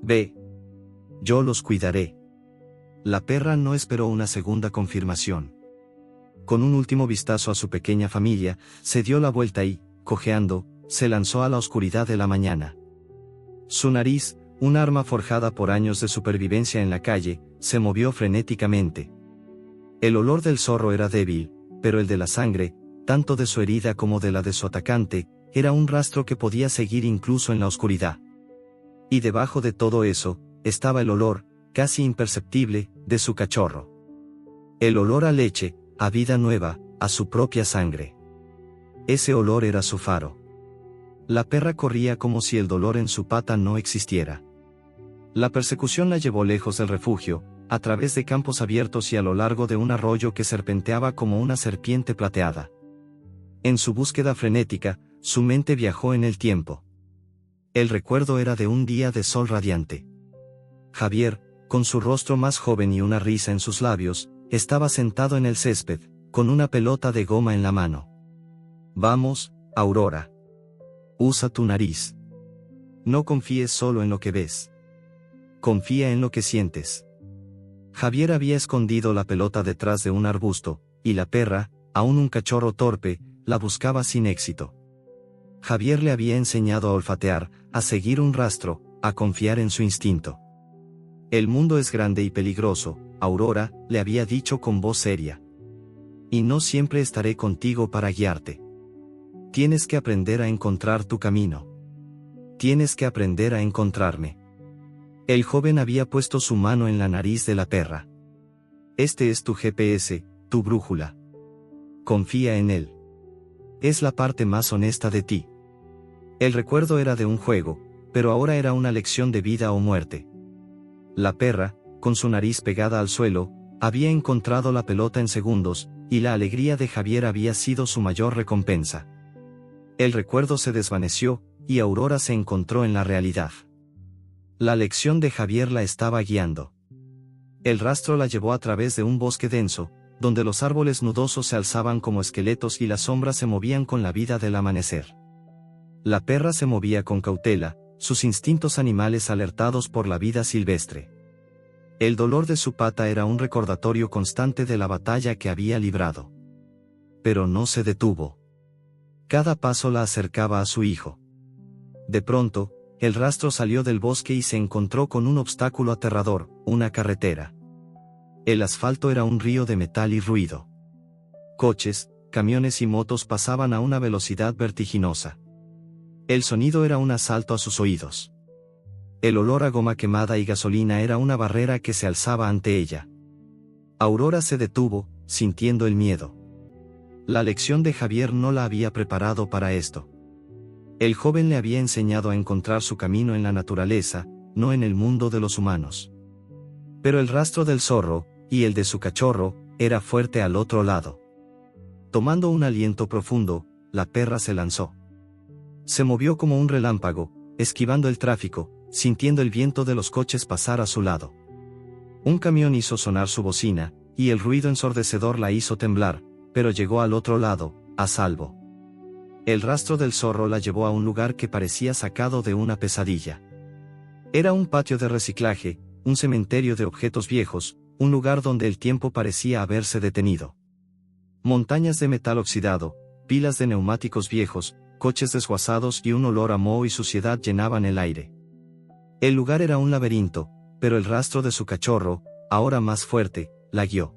Ve. Yo los cuidaré. La perra no esperó una segunda confirmación. Con un último vistazo a su pequeña familia, se dio la vuelta y, cojeando, se lanzó a la oscuridad de la mañana. Su nariz, un arma forjada por años de supervivencia en la calle, se movió frenéticamente. El olor del zorro era débil, pero el de la sangre, tanto de su herida como de la de su atacante, era un rastro que podía seguir incluso en la oscuridad. Y debajo de todo eso, estaba el olor, casi imperceptible, de su cachorro. El olor a leche, a vida nueva, a su propia sangre. Ese olor era su faro. La perra corría como si el dolor en su pata no existiera. La persecución la llevó lejos del refugio, a través de campos abiertos y a lo largo de un arroyo que serpenteaba como una serpiente plateada. En su búsqueda frenética, su mente viajó en el tiempo. El recuerdo era de un día de sol radiante. Javier, con su rostro más joven y una risa en sus labios, estaba sentado en el césped, con una pelota de goma en la mano. Vamos, Aurora. Usa tu nariz. No confíes solo en lo que ves. Confía en lo que sientes. Javier había escondido la pelota detrás de un arbusto, y la perra, aún un cachorro torpe, la buscaba sin éxito. Javier le había enseñado a olfatear, a seguir un rastro, a confiar en su instinto. El mundo es grande y peligroso, Aurora, le había dicho con voz seria. Y no siempre estaré contigo para guiarte. Tienes que aprender a encontrar tu camino. Tienes que aprender a encontrarme. El joven había puesto su mano en la nariz de la perra. Este es tu GPS, tu brújula. Confía en él. Es la parte más honesta de ti. El recuerdo era de un juego, pero ahora era una lección de vida o muerte. La perra, con su nariz pegada al suelo, había encontrado la pelota en segundos, y la alegría de Javier había sido su mayor recompensa. El recuerdo se desvaneció, y Aurora se encontró en la realidad. La lección de Javier la estaba guiando. El rastro la llevó a través de un bosque denso, donde los árboles nudosos se alzaban como esqueletos y las sombras se movían con la vida del amanecer. La perra se movía con cautela, sus instintos animales alertados por la vida silvestre. El dolor de su pata era un recordatorio constante de la batalla que había librado. Pero no se detuvo. Cada paso la acercaba a su hijo. De pronto, el rastro salió del bosque y se encontró con un obstáculo aterrador, una carretera. El asfalto era un río de metal y ruido. Coches, camiones y motos pasaban a una velocidad vertiginosa. El sonido era un asalto a sus oídos. El olor a goma quemada y gasolina era una barrera que se alzaba ante ella. Aurora se detuvo, sintiendo el miedo. La lección de Javier no la había preparado para esto. El joven le había enseñado a encontrar su camino en la naturaleza, no en el mundo de los humanos. Pero el rastro del zorro, y el de su cachorro, era fuerte al otro lado. Tomando un aliento profundo, la perra se lanzó. Se movió como un relámpago, esquivando el tráfico, sintiendo el viento de los coches pasar a su lado. Un camión hizo sonar su bocina, y el ruido ensordecedor la hizo temblar, pero llegó al otro lado, a salvo. El rastro del zorro la llevó a un lugar que parecía sacado de una pesadilla. Era un patio de reciclaje, un cementerio de objetos viejos, un lugar donde el tiempo parecía haberse detenido. Montañas de metal oxidado, pilas de neumáticos viejos, coches desguazados y un olor a moho y suciedad llenaban el aire. El lugar era un laberinto, pero el rastro de su cachorro, ahora más fuerte, la guió.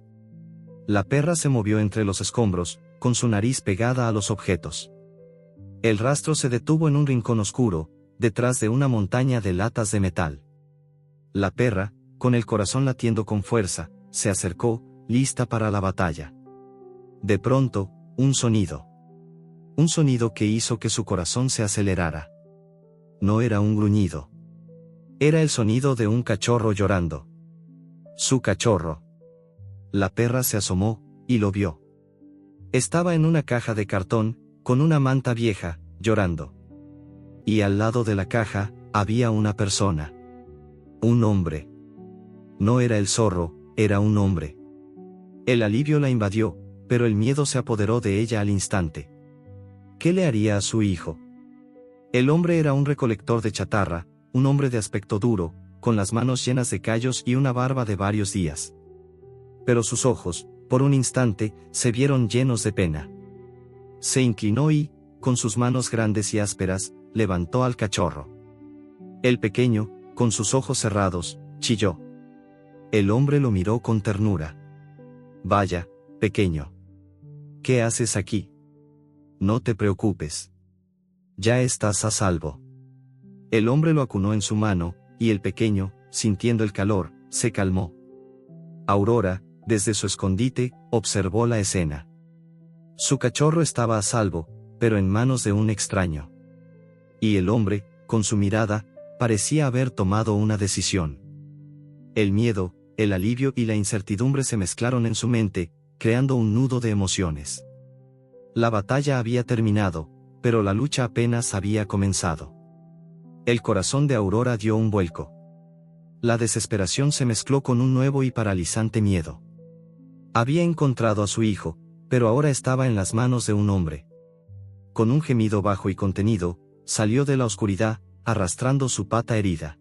La perra se movió entre los escombros, con su nariz pegada a los objetos. El rastro se detuvo en un rincón oscuro, detrás de una montaña de latas de metal. La perra, con el corazón latiendo con fuerza, se acercó, lista para la batalla. De pronto, un sonido. Un sonido que hizo que su corazón se acelerara. No era un gruñido. Era el sonido de un cachorro llorando. Su cachorro. La perra se asomó, y lo vio. Estaba en una caja de cartón, con una manta vieja, llorando. Y al lado de la caja, había una persona. Un hombre. No era el zorro, era un hombre. El alivio la invadió, pero el miedo se apoderó de ella al instante. ¿Qué le haría a su hijo? El hombre era un recolector de chatarra, un hombre de aspecto duro, con las manos llenas de callos y una barba de varios días. Pero sus ojos, por un instante, se vieron llenos de pena. Se inclinó y, con sus manos grandes y ásperas, levantó al cachorro. El pequeño, con sus ojos cerrados, chilló. El hombre lo miró con ternura. Vaya, pequeño. ¿Qué haces aquí? No te preocupes. Ya estás a salvo. El hombre lo acunó en su mano, y el pequeño, sintiendo el calor, se calmó. Aurora, desde su escondite, observó la escena. Su cachorro estaba a salvo, pero en manos de un extraño. Y el hombre, con su mirada, parecía haber tomado una decisión. El miedo, el alivio y la incertidumbre se mezclaron en su mente, creando un nudo de emociones. La batalla había terminado, pero la lucha apenas había comenzado. El corazón de Aurora dio un vuelco. La desesperación se mezcló con un nuevo y paralizante miedo. Había encontrado a su hijo, pero ahora estaba en las manos de un hombre. Con un gemido bajo y contenido, salió de la oscuridad, arrastrando su pata herida.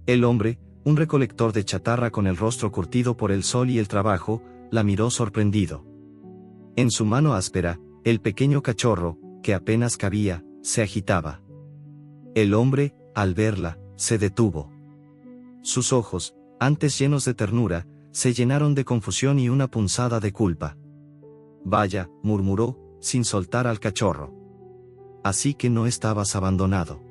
El hombre, un recolector de chatarra con el rostro curtido por el sol y el trabajo, la miró sorprendido. En su mano áspera, el pequeño cachorro, que apenas cabía, se agitaba. El hombre, al verla, se detuvo. Sus ojos, antes llenos de ternura, se llenaron de confusión y una punzada de culpa. Vaya, murmuró, sin soltar al cachorro. Así que no estabas abandonado.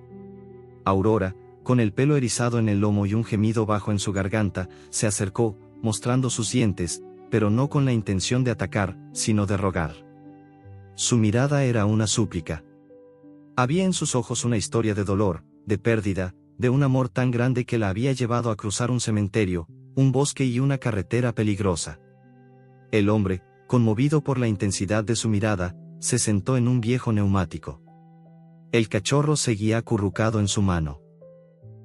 Aurora, con el pelo erizado en el lomo y un gemido bajo en su garganta, se acercó, mostrando sus dientes, pero no con la intención de atacar, sino de rogar. Su mirada era una súplica. Había en sus ojos una historia de dolor, de pérdida, de un amor tan grande que la había llevado a cruzar un cementerio, un bosque y una carretera peligrosa. El hombre, conmovido por la intensidad de su mirada, se sentó en un viejo neumático. El cachorro seguía acurrucado en su mano.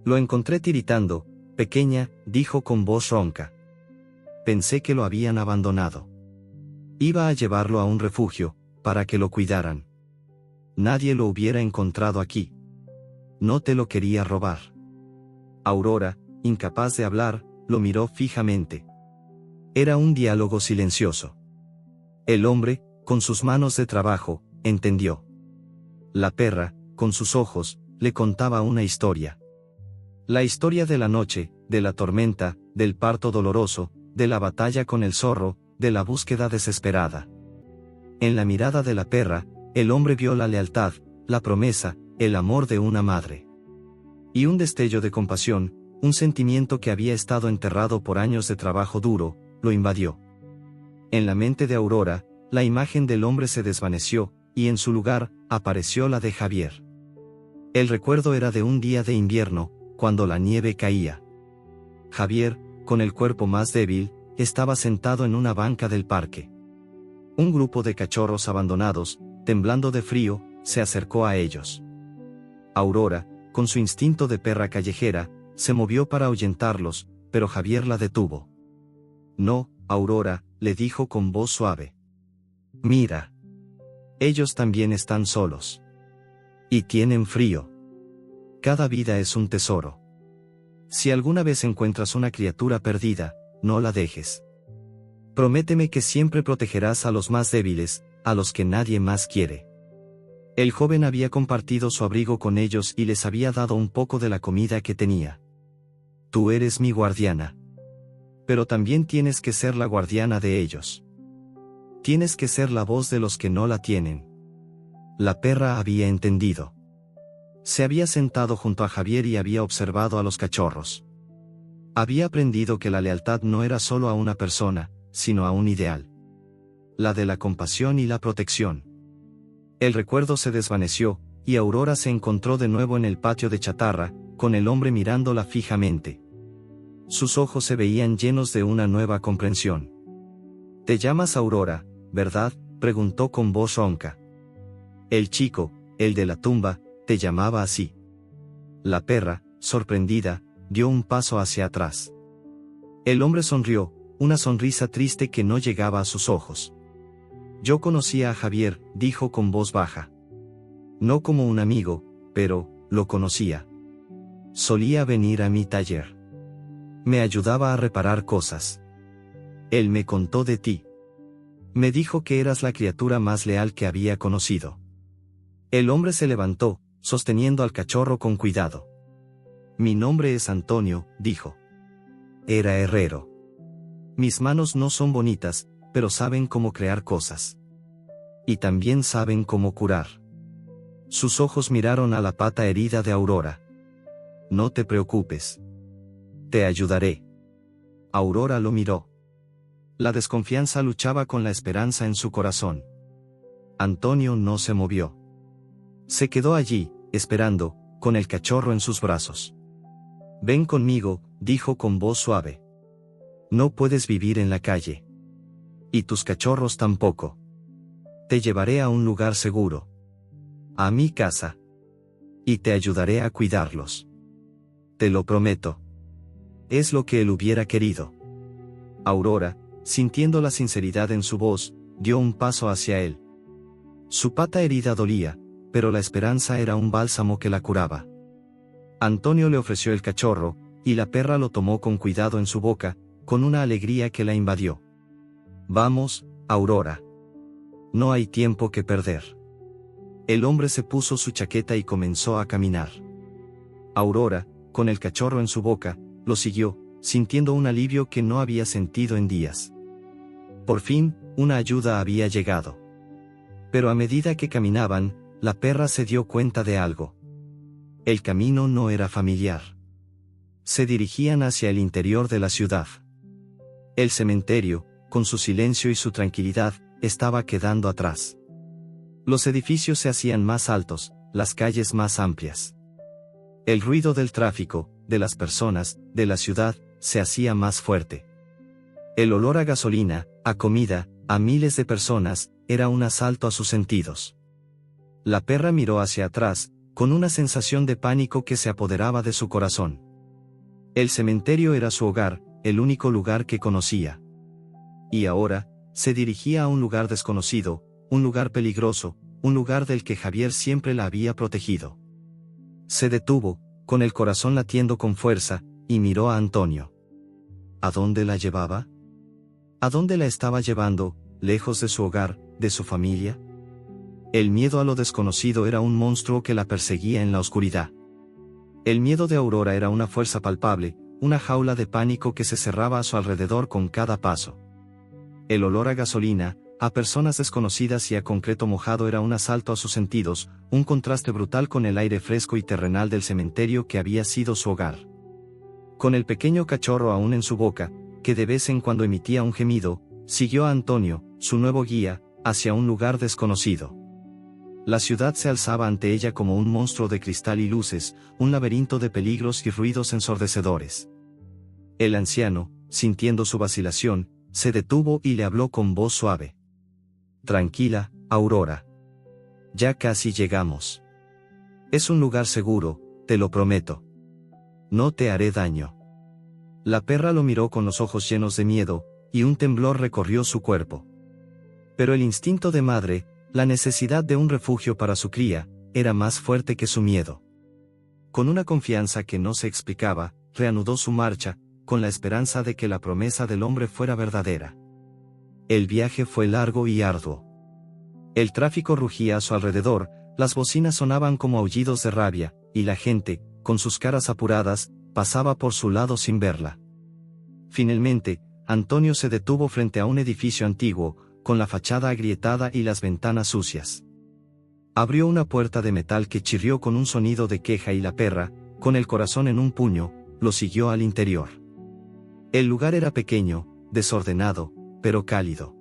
Lo encontré tiritando, pequeña, dijo con voz ronca. Pensé que lo habían abandonado. Iba a llevarlo a un refugio, para que lo cuidaran. Nadie lo hubiera encontrado aquí. No te lo quería robar. Aurora, incapaz de hablar, lo miró fijamente. Era un diálogo silencioso. El hombre, con sus manos de trabajo, entendió. La perra, con sus ojos, le contaba una historia. La historia de la noche, de la tormenta, del parto doloroso, de la batalla con el zorro, de la búsqueda desesperada. En la mirada de la perra, el hombre vio la lealtad, la promesa, el amor de una madre. Y un destello de compasión, un sentimiento que había estado enterrado por años de trabajo duro, lo invadió. En la mente de Aurora, la imagen del hombre se desvaneció, y en su lugar, apareció la de Javier. El recuerdo era de un día de invierno, cuando la nieve caía. Javier, con el cuerpo más débil, estaba sentado en una banca del parque. Un grupo de cachorros abandonados, temblando de frío, se acercó a ellos. Aurora, con su instinto de perra callejera, se movió para ahuyentarlos, pero Javier la detuvo. No, Aurora, le dijo con voz suave. Mira. Ellos también están solos. Y tienen frío. Cada vida es un tesoro. Si alguna vez encuentras una criatura perdida, no la dejes. Prométeme que siempre protegerás a los más débiles, a los que nadie más quiere. El joven había compartido su abrigo con ellos y les había dado un poco de la comida que tenía. Tú eres mi guardiana. Pero también tienes que ser la guardiana de ellos. Tienes que ser la voz de los que no la tienen. La perra había entendido. Se había sentado junto a Javier y había observado a los cachorros. Había aprendido que la lealtad no era solo a una persona, sino a un ideal. La de la compasión y la protección. El recuerdo se desvaneció, y Aurora se encontró de nuevo en el patio de chatarra, con el hombre mirándola fijamente. Sus ojos se veían llenos de una nueva comprensión. «Te llamas Aurora, ¿verdad?», preguntó con voz ronca. El chico, el de la tumba, te llamaba así. La perra, sorprendida, dio un paso hacia atrás. El hombre sonrió, una sonrisa triste que no llegaba a sus ojos. Yo conocía a Javier, dijo con voz baja. No como un amigo, pero lo conocía. Solía venir a mi taller. Me ayudaba a reparar cosas. Él me contó de ti. Me dijo que eras la criatura más leal que había conocido. El hombre se levantó, sosteniendo al cachorro con cuidado. Mi nombre es Antonio, dijo. Era herrero. Mis manos no son bonitas, pero saben cómo crear cosas. Y también saben cómo curar. Sus ojos miraron a la pata herida de Aurora. No te preocupes. Te ayudaré. Aurora lo miró. La desconfianza luchaba con la esperanza en su corazón. Antonio no se movió. Se quedó allí, esperando, con el cachorro en sus brazos. Ven conmigo, dijo con voz suave. No puedes vivir en la calle. Y tus cachorros tampoco. Te llevaré a un lugar seguro. A mi casa. Y te ayudaré a cuidarlos. Te lo prometo. Es lo que él hubiera querido. Aurora, sintiendo la sinceridad en su voz, dio un paso hacia él. Su pata herida dolía, pero la esperanza era un bálsamo que la curaba. Antonio le ofreció el cachorro, y la perra lo tomó con cuidado en su boca, con una alegría que la invadió. Vamos, Aurora. No hay tiempo que perder. El hombre se puso su chaqueta y comenzó a caminar. Aurora, con el cachorro en su boca, lo siguió, sintiendo un alivio que no había sentido en días. Por fin, una ayuda había llegado. Pero a medida que caminaban, la perra se dio cuenta de algo. El camino no era familiar. Se dirigían hacia el interior de la ciudad. El cementerio, con su silencio y su tranquilidad, estaba quedando atrás. Los edificios se hacían más altos, las calles más amplias. El ruido del tráfico, de las personas, de la ciudad, se hacía más fuerte. El olor a gasolina, a comida, a miles de personas, era un asalto a sus sentidos. La perra miró hacia atrás, con una sensación de pánico que se apoderaba de su corazón. El cementerio era su hogar, el único lugar que conocía. Y ahora, se dirigía a un lugar desconocido, un lugar peligroso, un lugar del que Javier siempre la había protegido. Se detuvo, con el corazón latiendo con fuerza, y miró a Antonio. ¿A dónde la llevaba? ¿A dónde la estaba llevando, lejos de su hogar, de su familia? El miedo a lo desconocido era un monstruo que la perseguía en la oscuridad. El miedo de Aurora era una fuerza palpable, una jaula de pánico que se cerraba a su alrededor con cada paso. El olor a gasolina, a personas desconocidas y a concreto mojado era un asalto a sus sentidos, un contraste brutal con el aire fresco y terrenal del cementerio que había sido su hogar. Con el pequeño cachorro aún en su boca, que de vez en cuando emitía un gemido, siguió a Antonio, su nuevo guía, hacia un lugar desconocido. La ciudad se alzaba ante ella como un monstruo de cristal y luces, un laberinto de peligros y ruidos ensordecedores. El anciano, sintiendo su vacilación, se detuvo y le habló con voz suave. Tranquila, Aurora. Ya casi llegamos. Es un lugar seguro, te lo prometo. No te haré daño. La perra lo miró con los ojos llenos de miedo, y un temblor recorrió su cuerpo. Pero el instinto de madre, la necesidad de un refugio para su cría, era más fuerte que su miedo. Con una confianza que no se explicaba, reanudó su marcha, con la esperanza de que la promesa del hombre fuera verdadera. El viaje fue largo y arduo. El tráfico rugía a su alrededor, las bocinas sonaban como aullidos de rabia, y la gente, con sus caras apuradas, pasaba por su lado sin verla. Finalmente, Antonio se detuvo frente a un edificio antiguo, con la fachada agrietada y las ventanas sucias. Abrió una puerta de metal que chirrió con un sonido de queja y la perra, con el corazón en un puño, lo siguió al interior. El lugar era pequeño, desordenado, pero cálido.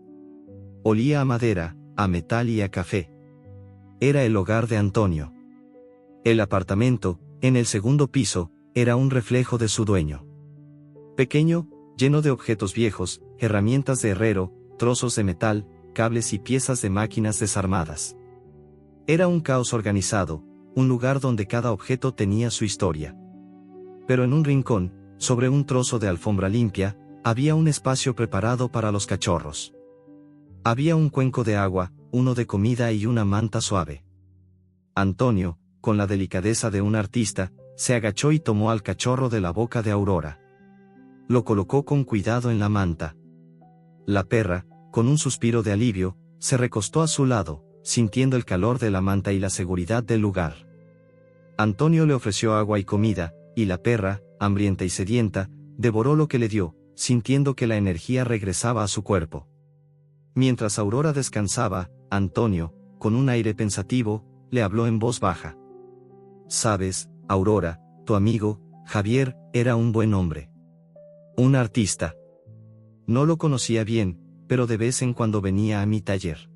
Olía a madera, a metal y a café. Era el hogar de Antonio. El apartamento, en el segundo piso, era un reflejo de su dueño. Pequeño, lleno de objetos viejos, herramientas de herrero, trozos de metal, cables y piezas de máquinas desarmadas. Era un caos organizado, un lugar donde cada objeto tenía su historia. Pero en un rincón, sobre un trozo de alfombra limpia, había un espacio preparado para los cachorros. Había un cuenco de agua, uno de comida y una manta suave. Antonio, con la delicadeza de un artista, se agachó y tomó al cachorro de la boca de Aurora. Lo colocó con cuidado en la manta. La perra, con un suspiro de alivio, se recostó a su lado, sintiendo el calor de la manta y la seguridad del lugar. Antonio le ofreció agua y comida, y la perra, hambrienta y sedienta, devoró lo que le dio, sintiendo que la energía regresaba a su cuerpo. Mientras Aurora descansaba, Antonio, con un aire pensativo, le habló en voz baja. «Sabes, Aurora, tu amigo, Javier, era un buen hombre. Un artista. No lo conocía bien, pero de vez en cuando venía a mi taller.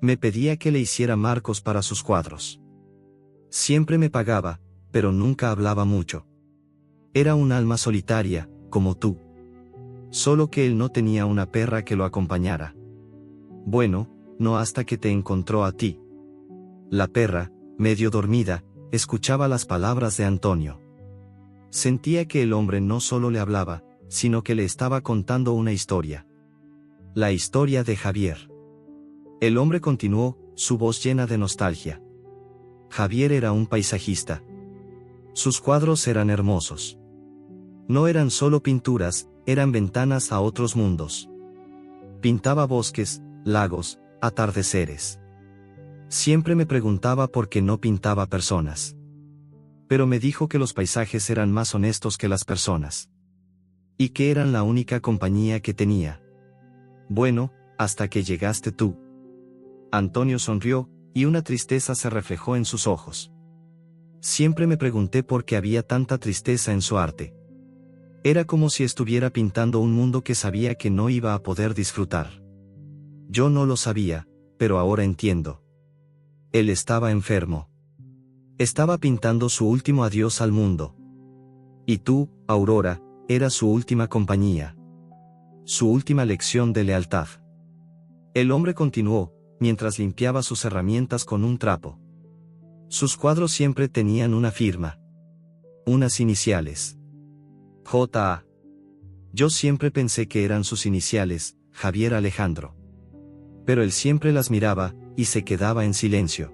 Me pedía que le hiciera marcos para sus cuadros. Siempre me pagaba, pero nunca hablaba mucho. Era un alma solitaria, como tú. Solo que él no tenía una perra que lo acompañara. Bueno, no hasta que te encontró a ti». La perra, medio dormida, escuchaba las palabras de Antonio. Sentía que el hombre no solo le hablaba, sino que le estaba contando una historia. La historia de Javier. El hombre continuó, su voz llena de nostalgia. Javier era un paisajista. Sus cuadros eran hermosos. No eran solo pinturas, eran ventanas a otros mundos. Pintaba bosques, lagos, atardeceres. Siempre me preguntaba por qué no pintaba personas. Pero me dijo que los paisajes eran más honestos que las personas. Y que eran la única compañía que tenía. Bueno, hasta que llegaste tú. Antonio sonrió, y una tristeza se reflejó en sus ojos. Siempre me pregunté por qué había tanta tristeza en su arte. Era como si estuviera pintando un mundo que sabía que no iba a poder disfrutar. Yo no lo sabía, pero ahora entiendo. Él estaba enfermo. Estaba pintando su último adiós al mundo. Y tú, Aurora, eras su última compañía. Su última lección de lealtad. El hombre continuó, mientras limpiaba sus herramientas con un trapo. Sus cuadros siempre tenían una firma. Unas iniciales. J.A. Yo siempre pensé que eran sus iniciales, Javier Alejandro. Pero él siempre las miraba, y se quedaba en silencio.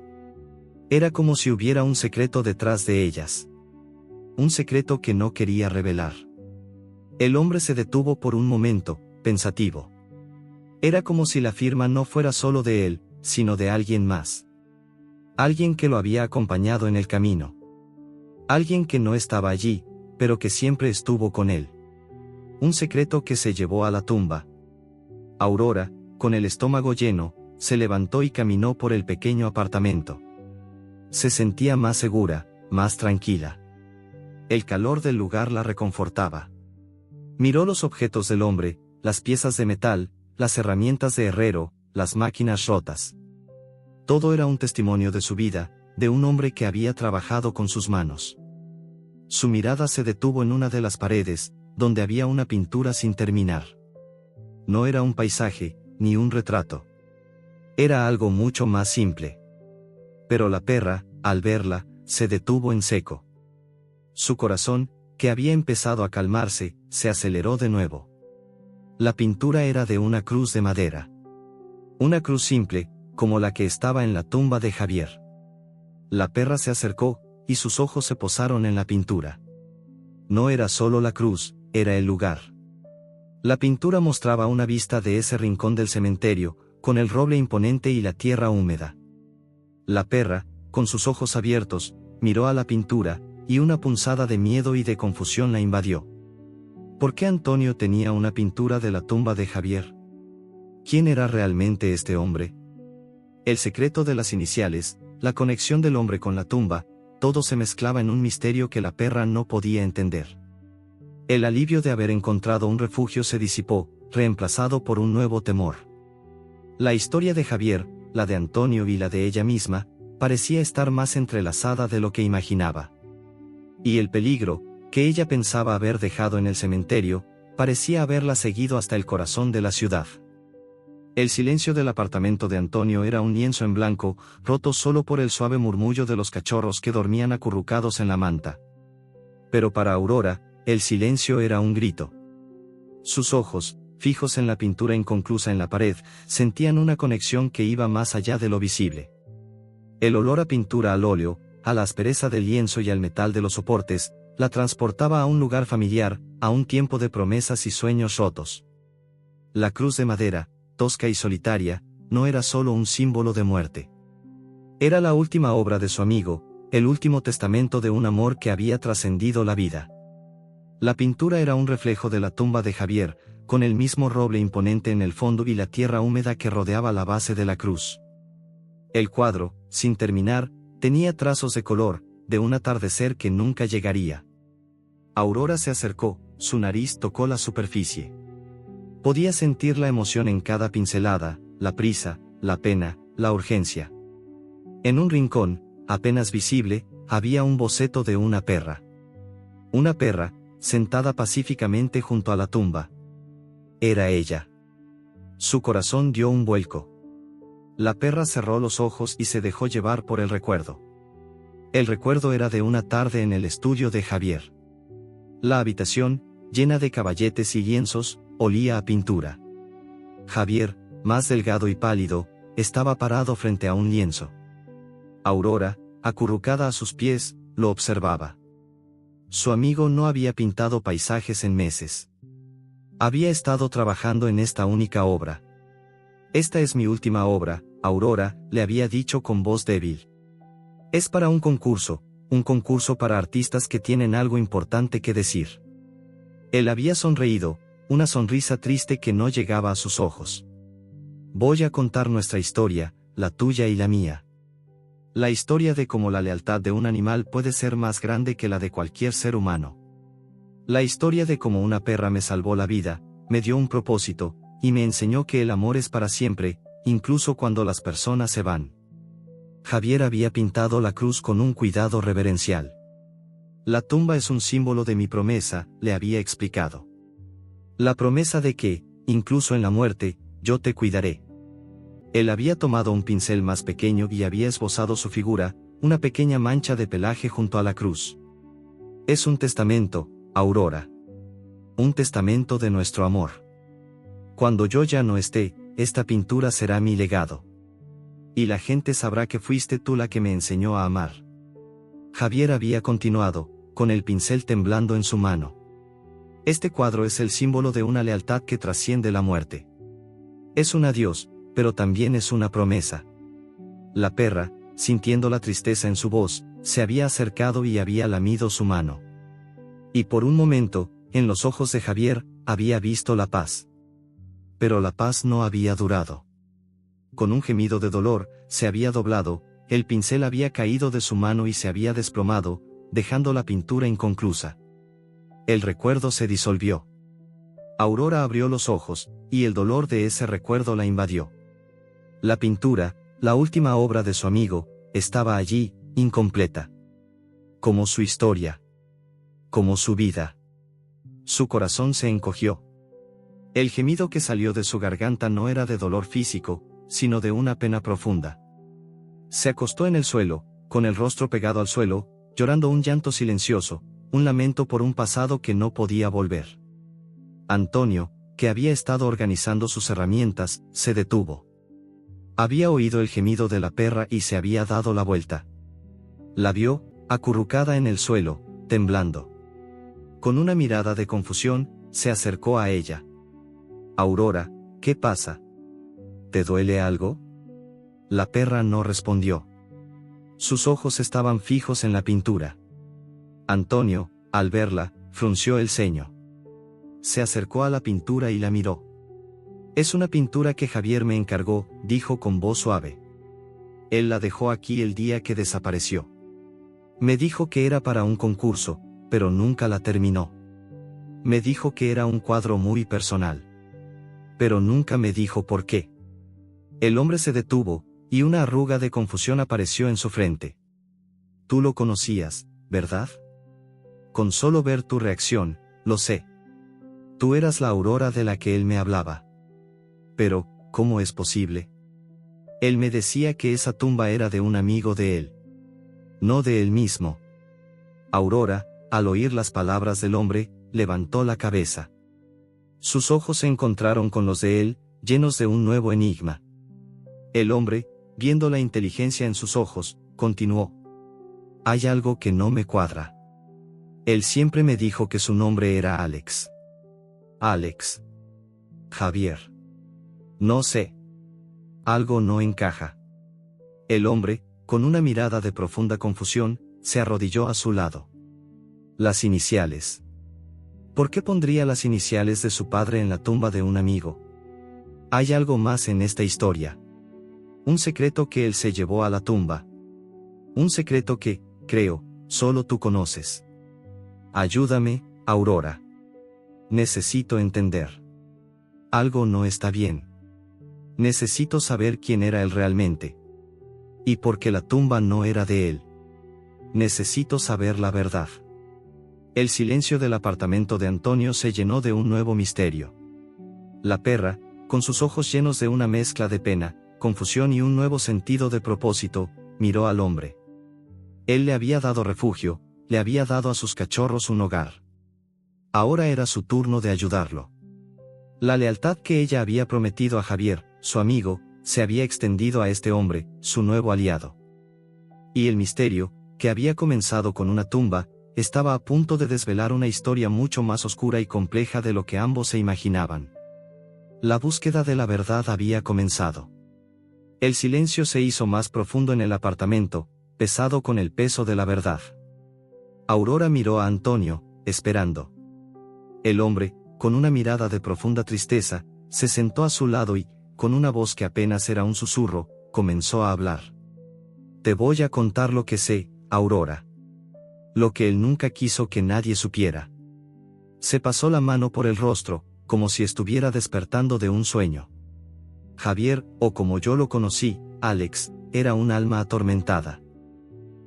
Era como si hubiera un secreto detrás de ellas. Un secreto que no quería revelar. El hombre se detuvo por un momento, pensativo. Era como si la firma no fuera solo de él, sino de alguien más. Alguien que lo había acompañado en el camino. Alguien que no estaba allí, pero que siempre estuvo con él. Un secreto que se llevó a la tumba. Aurora, con el estómago lleno, se levantó y caminó por el pequeño apartamento. Se sentía más segura, más tranquila. El calor del lugar la reconfortaba. Miró los objetos del hombre, las piezas de metal, las herramientas de herrero, las máquinas rotas. Todo era un testimonio de su vida, de un hombre que había trabajado con sus manos. Su mirada se detuvo en una de las paredes, donde había una pintura sin terminar. No era un paisaje, ni un retrato. Era algo mucho más simple. Pero la perra, al verla, se detuvo en seco. Su corazón, que había empezado a calmarse, se aceleró de nuevo. La pintura era de una cruz de madera. Una cruz simple, como la que estaba en la tumba de Javier. La perra se acercó, y sus ojos se posaron en la pintura. No era solo la cruz, era el lugar. La pintura mostraba una vista de ese rincón del cementerio, con el roble imponente y la tierra húmeda. La perra, con sus ojos abiertos, miró a la pintura, y una punzada de miedo y de confusión la invadió. ¿Por qué Antonio tenía una pintura de la tumba de Javier? ¿Quién era realmente este hombre? El secreto de las iniciales, la conexión del hombre con la tumba, todo se mezclaba en un misterio que la perra no podía entender. El alivio de haber encontrado un refugio se disipó, reemplazado por un nuevo temor. La historia de Javier, la de Antonio y la de ella misma, parecía estar más entrelazada de lo que imaginaba. Y el peligro, que ella pensaba haber dejado en el cementerio, parecía haberla seguido hasta el corazón de la ciudad. El silencio del apartamento de Antonio era un lienzo en blanco, roto solo por el suave murmullo de los cachorros que dormían acurrucados en la manta. Pero para Aurora, el silencio era un grito. Sus ojos, fijos en la pintura inconclusa en la pared, sentían una conexión que iba más allá de lo visible. El olor a pintura al óleo, a la aspereza del lienzo y al metal de los soportes, la transportaba a un lugar familiar, a un tiempo de promesas y sueños rotos. La cruz de madera, tosca y solitaria, no era solo un símbolo de muerte. Era la última obra de su amigo, el último testamento de un amor que había trascendido la vida. La pintura era un reflejo de la tumba de Javier, con el mismo roble imponente en el fondo y la tierra húmeda que rodeaba la base de la cruz. El cuadro, sin terminar, tenía trazos de color, de un atardecer que nunca llegaría. Aurora se acercó, su nariz tocó la superficie. Podía sentir la emoción en cada pincelada, la prisa, la pena, la urgencia. En un rincón, apenas visible, había un boceto de una perra. Una perra, sentada pacíficamente junto a la tumba. Era ella. Su corazón dio un vuelco. La perra cerró los ojos y se dejó llevar por el recuerdo. El recuerdo era de una tarde en el estudio de Javier. La habitación, llena de caballetes y lienzos, olía a pintura. Javier, más delgado y pálido, estaba parado frente a un lienzo. Aurora, acurrucada a sus pies, lo observaba. Su amigo no había pintado paisajes en meses. Había estado trabajando en esta única obra. «Esta es mi última obra, Aurora», le había dicho con voz débil. «Es para un concurso para artistas que tienen algo importante que decir». Él había sonreído, una sonrisa triste que no llegaba a sus ojos. «Voy a contar nuestra historia, la tuya y la mía. La historia de cómo la lealtad de un animal puede ser más grande que la de cualquier ser humano. La historia de cómo una perra me salvó la vida, me dio un propósito, y me enseñó que el amor es para siempre, incluso cuando las personas se van». Javier había pintado la cruz con un cuidado reverencial. «La tumba es un símbolo de mi promesa», le había explicado. «La promesa de que, incluso en la muerte, yo te cuidaré». Él había tomado un pincel más pequeño y había esbozado su figura, una pequeña mancha de pelaje junto a la cruz. «Es un testamento, Aurora. Un testamento de nuestro amor. Cuando yo ya no esté, esta pintura será mi legado. Y la gente sabrá que fuiste tú la que me enseñó a amar». Javier había continuado, con el pincel temblando en su mano. «Este cuadro es el símbolo de una lealtad que trasciende la muerte. Es un adiós, pero también es una promesa». La perra, sintiendo la tristeza en su voz, se había acercado y había lamido su mano. Y por un momento, en los ojos de Javier, había visto la paz. Pero la paz no había durado. Con un gemido de dolor, se había doblado, el pincel había caído de su mano y se había desplomado, dejando la pintura inconclusa. El recuerdo se disolvió. Aurora abrió los ojos, y el dolor de ese recuerdo la invadió. La pintura, la última obra de su amigo, estaba allí, incompleta. Como su historia. Como su vida. Su corazón se encogió. El gemido que salió de su garganta no era de dolor físico, sino de una pena profunda. Se acostó en el suelo, con el rostro pegado al suelo, llorando un llanto silencioso, un lamento por un pasado que no podía volver. Antonio, que había estado organizando sus herramientas, se detuvo. Había oído el gemido de la perra y se había dado la vuelta. La vio, acurrucada en el suelo, temblando. Con una mirada de confusión, se acercó a ella. «Aurora, ¿qué pasa? ¿Te duele algo?». La perra no respondió. Sus ojos estaban fijos en la pintura. Antonio, al verla, frunció el ceño. Se acercó a la pintura y la miró. «Es una pintura que Javier me encargó», dijo con voz suave. «Él la dejó aquí el día que desapareció. Me dijo que era para un concurso, pero nunca la terminó. Me dijo que era un cuadro muy personal. Pero nunca me dijo por qué». El hombre se detuvo, y una arruga de confusión apareció en su frente. «Tú lo conocías, ¿verdad? Con solo ver tu reacción, lo sé. Tú eras la Aurora de la que él me hablaba. Pero, ¿cómo es posible? Él me decía que esa tumba era de un amigo de él. No de él mismo». Aurora, al oír las palabras del hombre, levantó la cabeza. Sus ojos se encontraron con los de él, llenos de un nuevo enigma. El hombre, viendo la inteligencia en sus ojos, continuó. Hay algo que no me cuadra. Él siempre me dijo que su nombre era Alex. Alex. Javier. No sé. Algo no encaja. El hombre, con una mirada de profunda confusión, se arrodilló a su lado. Las iniciales. ¿Por qué pondría las iniciales de su padre en la tumba de un amigo? Hay algo más en esta historia. Un secreto que él se llevó a la tumba. Un secreto que, creo, solo tú conoces. Ayúdame, Aurora. Necesito entender. Algo no está bien. Necesito saber quién era él realmente. Y por qué la tumba no era de él. Necesito saber la verdad. El silencio del apartamento de Antonio se llenó de un nuevo misterio. La perra, con sus ojos llenos de una mezcla de pena, confusión y un nuevo sentido de propósito, miró al hombre. Él le había dado refugio, le había dado a sus cachorros un hogar. Ahora era su turno de ayudarlo. La lealtad que ella había prometido a Javier, su amigo, se había extendido a este hombre, su nuevo aliado. Y el misterio, que había comenzado con una tumba, estaba a punto de desvelar una historia mucho más oscura y compleja de lo que ambos se imaginaban. La búsqueda de la verdad había comenzado. El silencio se hizo más profundo en el apartamento, pesado con el peso de la verdad. Aurora miró a Antonio, esperando. El hombre, con una mirada de profunda tristeza, se sentó a su lado y, con una voz que apenas era un susurro, comenzó a hablar. Te voy a contar lo que sé, Aurora. Lo que él nunca quiso que nadie supiera. Se pasó la mano por el rostro, como si estuviera despertando de un sueño. Javier, o como yo lo conocí, Alex, era un alma atormentada.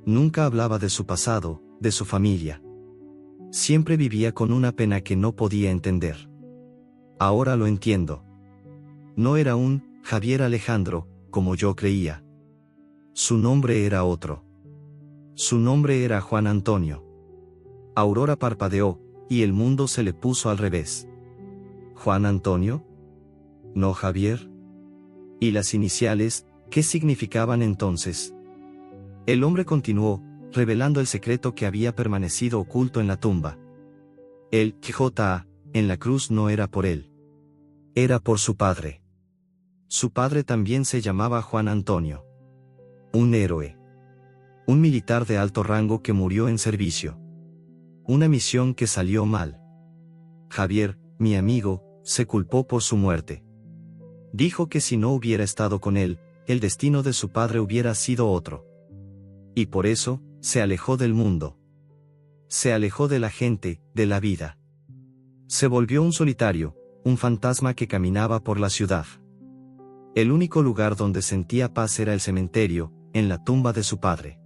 Nunca hablaba de su pasado, de su familia. Siempre vivía con una pena que no podía entender. Ahora lo entiendo. No era un Javier Alejandro, como yo creía. Su nombre era otro. Su nombre era Juan Antonio. Aurora parpadeó, y el mundo se le puso al revés. ¿Juan Antonio? ¿No Javier? ¿Y las iniciales, qué significaban entonces? El hombre continuó, revelando el secreto que había permanecido oculto en la tumba. El J.A. en la cruz no era por él. Era por su padre. Su padre también se llamaba Juan Antonio. Un héroe. Un militar de alto rango que murió en servicio. Una misión que salió mal. Javier, mi amigo, se culpó por su muerte. Dijo que si no hubiera estado con él, el destino de su padre hubiera sido otro. Y por eso, se alejó del mundo. Se alejó de la gente, de la vida. Se volvió un solitario, un fantasma que caminaba por la ciudad. El único lugar donde sentía paz era el cementerio, en la tumba de su padre.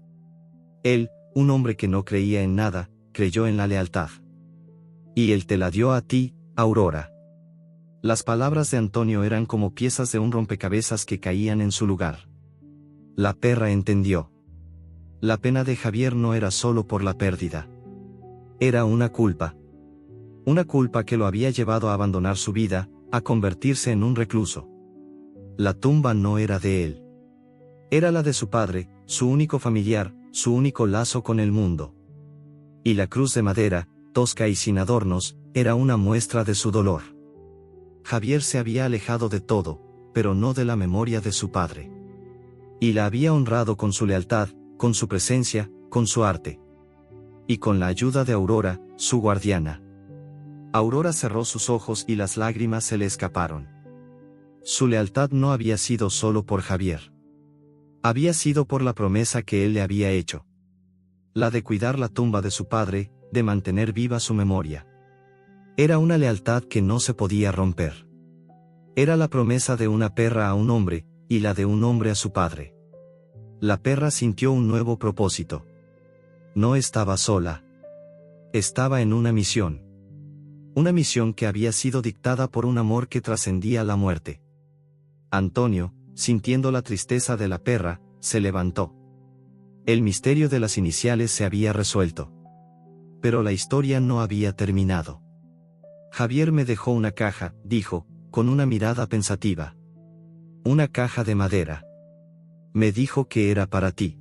Él, un hombre que no creía en nada, creyó en la lealtad. Y él te la dio a ti, Aurora. Las palabras de Antonio eran como piezas de un rompecabezas que caían en su lugar. La perra entendió. La pena de Javier no era solo por la pérdida. Era una culpa. Una culpa que lo había llevado a abandonar su vida, a convertirse en un recluso. La tumba no era de él. Era la de su padre, su único familiar, su único lazo con el mundo. Y la cruz de madera, tosca y sin adornos, era una muestra de su dolor. Javier se había alejado de todo, pero no de la memoria de su padre. Y la había honrado con su lealtad, con su presencia, con su arte. Y con la ayuda de Aurora, su guardiana. Aurora cerró sus ojos y las lágrimas se le escaparon. Su lealtad no había sido solo por Javier. Había sido por la promesa que él le había hecho. La de cuidar la tumba de su padre, de mantener viva su memoria. Era una lealtad que no se podía romper. Era la promesa de una perra a un hombre, y la de un hombre a su padre. La perra sintió un nuevo propósito. No estaba sola. Estaba en una misión. Una misión que había sido dictada por un amor que trascendía la muerte. Antonio, sintiendo la tristeza de la perra, se levantó. El misterio de las iniciales se había resuelto. Pero la historia no había terminado. Javier me dejó una caja, dijo, con una mirada pensativa. Una caja de madera. Me dijo que era para ti.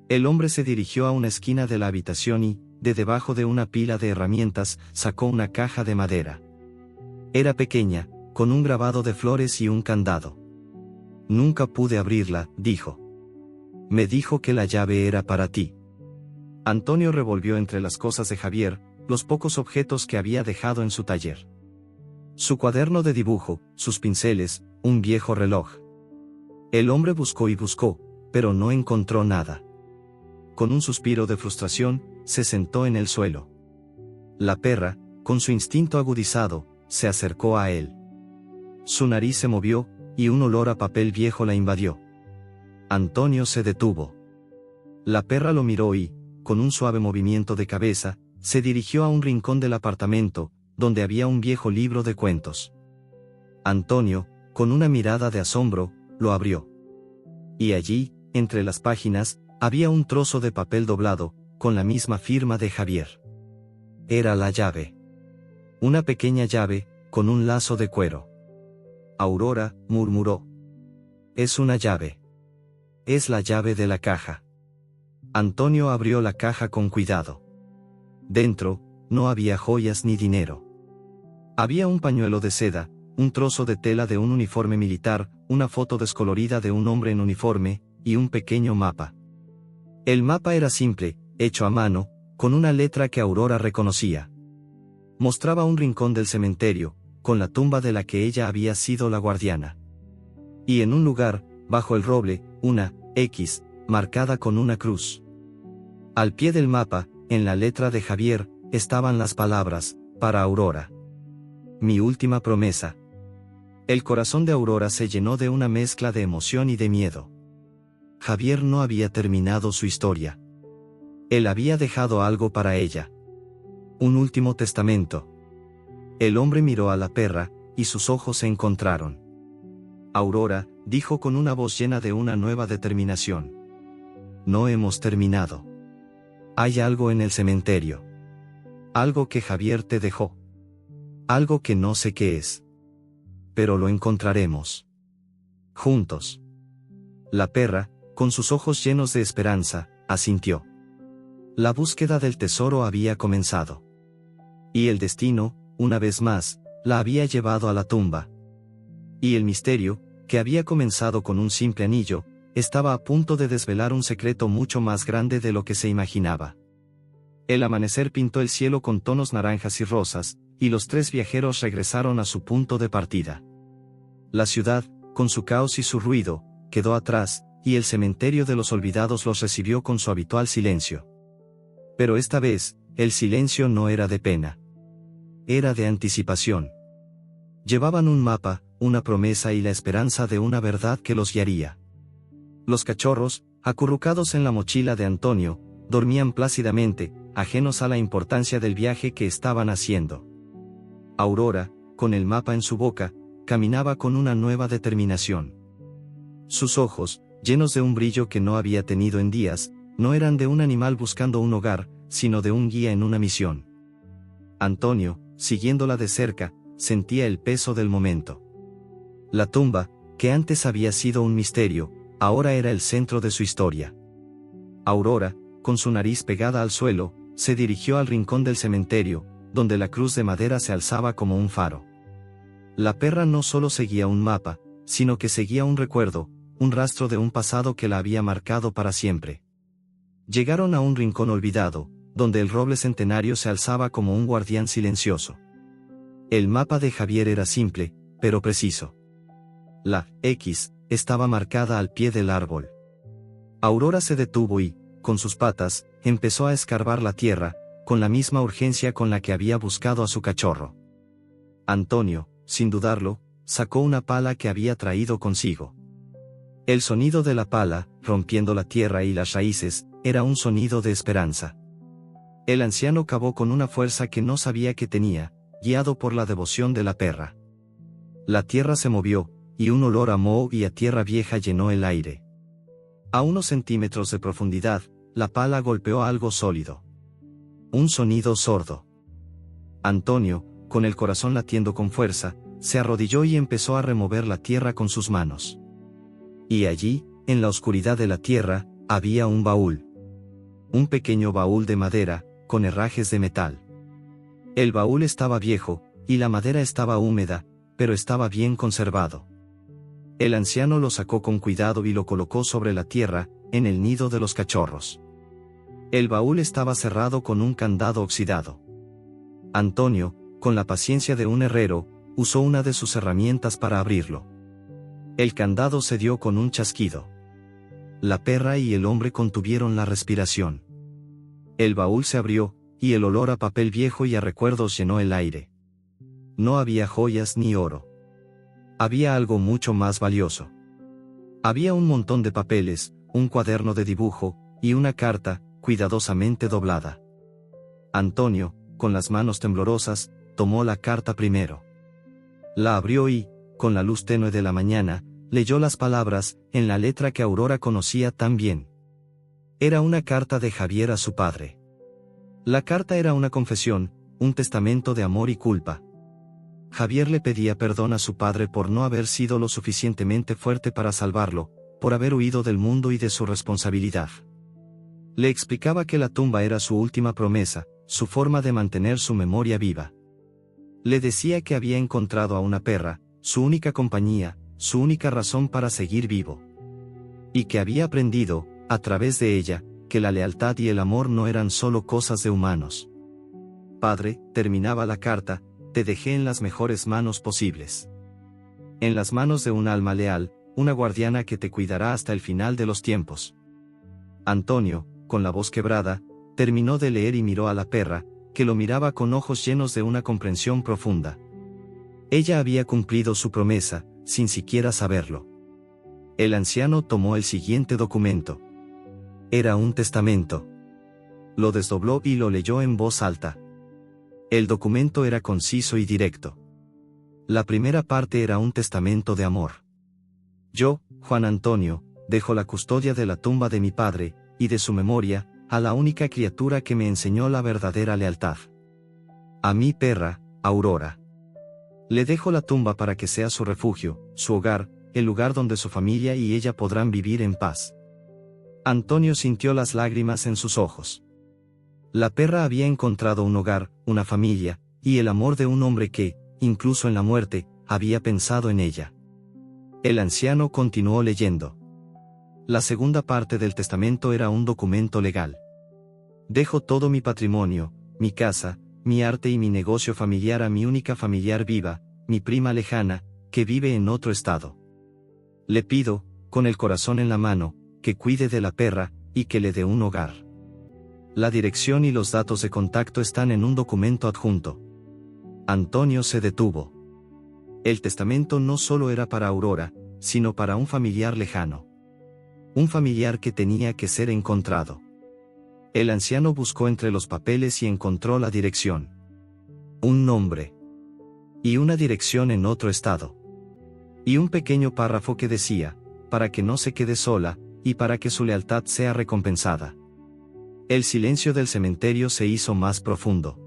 El hombre se dirigió a una esquina de la habitación y, de debajo de una pila de herramientas, sacó una caja de madera. Era pequeña, con un grabado de flores y un candado. Nunca pude abrirla, dijo. Me dijo que la llave era para ti. Antonio revolvió entre las cosas de Javier, los pocos objetos que había dejado en su taller. Su cuaderno de dibujo, sus pinceles, un viejo reloj. El hombre buscó y buscó, pero no encontró nada. Con un suspiro de frustración, se sentó en el suelo. La perra, con su instinto agudizado, se acercó a él. Su nariz se movió, y un olor a papel viejo la invadió. Antonio se detuvo. La perra lo miró y, con un suave movimiento de cabeza, se dirigió a un rincón del apartamento, donde había un viejo libro de cuentos. Antonio, con una mirada de asombro, lo abrió. Y allí, entre las páginas, había un trozo de papel doblado, con la misma firma de Javier. Era la llave. Una pequeña llave, con un lazo de cuero. Aurora, murmuró. Es una llave. Es la llave de la caja. Antonio abrió la caja con cuidado. Dentro, no había joyas ni dinero. Había un pañuelo de seda, un trozo de tela de un uniforme militar, una foto descolorida de un hombre en uniforme, y un pequeño mapa. El mapa era simple, hecho a mano, con una letra que Aurora reconocía. Mostraba un rincón del cementerio, con la tumba de la que ella había sido la guardiana. Y en un lugar, bajo el roble, una X, marcada con una cruz. Al pie del mapa, en la letra de Javier, estaban las palabras, para Aurora. Mi última promesa. El corazón de Aurora se llenó de una mezcla de emoción y de miedo. Javier no había terminado su historia. Él había dejado algo para ella. Un último testamento. El hombre miró a la perra, y sus ojos se encontraron. Aurora, dijo con una voz llena de una nueva determinación. No hemos terminado. Hay algo en el cementerio. Algo que Javier te dejó. Algo que no sé qué es. Pero lo encontraremos. Juntos. La perra, con sus ojos llenos de esperanza, asintió. La búsqueda del tesoro había comenzado. Y el destino, una vez más, la había llevado a la tumba. Y el misterio, que había comenzado con un simple anillo, estaba a punto de desvelar un secreto mucho más grande de lo que se imaginaba. El amanecer pintó el cielo con tonos naranjas y rosas, y los tres viajeros regresaron a su punto de partida. La ciudad, con su caos y su ruido, quedó atrás, y el cementerio de los olvidados los recibió con su habitual silencio. Pero esta vez, el silencio no era de pena. Era de anticipación. Llevaban un mapa, una promesa y la esperanza de una verdad que los guiaría. Los cachorros, acurrucados en la mochila de Antonio, dormían plácidamente, ajenos a la importancia del viaje que estaban haciendo. Aurora, con el mapa en su boca, caminaba con una nueva determinación. Sus ojos, llenos de un brillo que no había tenido en días, no eran de un animal buscando un hogar, sino de un guía en una misión. Antonio, siguiéndola de cerca, sentía el peso del momento. La tumba, que antes había sido un misterio, ahora era el centro de su historia. Aurora, con su nariz pegada al suelo, se dirigió al rincón del cementerio, donde la cruz de madera se alzaba como un faro. La perra no solo seguía un mapa, sino que seguía un recuerdo, un rastro de un pasado que la había marcado para siempre. Llegaron a un rincón olvidado, donde el roble centenario se alzaba como un guardián silencioso. El mapa de Javier era simple, pero preciso. La X estaba marcada al pie del árbol. Aurora se detuvo y, con sus patas, empezó a escarbar la tierra, con la misma urgencia con la que había buscado a su cachorro. Antonio, sin dudarlo, sacó una pala que había traído consigo. El sonido de la pala, rompiendo la tierra y las raíces, era un sonido de esperanza. El anciano cavó con una fuerza que no sabía que tenía, guiado por la devoción de la perra. La tierra se movió, y un olor a moho y a tierra vieja llenó el aire. A unos centímetros de profundidad, la pala golpeó algo sólido. Un sonido sordo. Antonio, con el corazón latiendo con fuerza, se arrodilló y empezó a remover la tierra con sus manos. Y allí, en la oscuridad de la tierra, había un baúl. Un pequeño baúl de madera, con herrajes de metal. El baúl estaba viejo, y la madera estaba húmeda, pero estaba bien conservado. El anciano lo sacó con cuidado y lo colocó sobre la tierra, en el nido de los cachorros. El baúl estaba cerrado con un candado oxidado. Antonio, con la paciencia de un herrero, usó una de sus herramientas para abrirlo. El candado se dio con un chasquido. La perra y el hombre contuvieron la respiración. El baúl se abrió, y el olor a papel viejo y a recuerdos llenó el aire. No había joyas ni oro. Había algo mucho más valioso. Había un montón de papeles, un cuaderno de dibujo, y una carta, cuidadosamente doblada. Antonio, con las manos temblorosas, tomó la carta primero. La abrió y, con la luz tenue de la mañana, leyó las palabras, en la letra que Aurora conocía tan bien. Era una carta de Javier a su padre. La carta era una confesión, un testamento de amor y culpa. Javier le pedía perdón a su padre por no haber sido lo suficientemente fuerte para salvarlo, por haber huido del mundo y de su responsabilidad. Le explicaba que la tumba era su última promesa, su forma de mantener su memoria viva. Le decía que había encontrado a una perra, su única compañía, su única razón para seguir vivo. Y que había aprendido, a través de ella, que la lealtad y el amor no eran solo cosas de humanos. Padre, terminaba la carta, te dejé en las mejores manos posibles. En las manos de un alma leal, una guardiana que te cuidará hasta el final de los tiempos. Antonio, con la voz quebrada, terminó de leer y miró a la perra, que lo miraba con ojos llenos de una comprensión profunda. Ella había cumplido su promesa, sin siquiera saberlo. El anciano tomó el siguiente documento. Era un testamento. Lo desdobló y lo leyó en voz alta. El documento era conciso y directo. La primera parte era un testamento de amor. Yo, Juan Antonio, dejo la custodia de la tumba de mi padre, y de su memoria, a la única criatura que me enseñó la verdadera lealtad. A mi perra, Aurora. Le dejo la tumba para que sea su refugio, su hogar, el lugar donde su familia y ella podrán vivir en paz. Antonio sintió las lágrimas en sus ojos. La perra había encontrado un hogar, una familia, y el amor de un hombre que, incluso en la muerte, había pensado en ella. El anciano continuó leyendo. La segunda parte del testamento era un documento legal. Dejo todo mi patrimonio, mi casa, mi arte y mi negocio familiar a mi única familiar viva, mi prima lejana, que vive en otro estado. Le pido, con el corazón en la mano, que cuide de la perra, y que le dé un hogar. La dirección y los datos de contacto están en un documento adjunto. Antonio se detuvo. El testamento no solo era para Aurora, sino para un familiar lejano. Un familiar que tenía que ser encontrado. El anciano buscó entre los papeles y encontró la dirección. Un nombre. Y una dirección en otro estado. Y un pequeño párrafo que decía, para que no se quede sola, y para que su lealtad sea recompensada. El silencio del cementerio se hizo más profundo.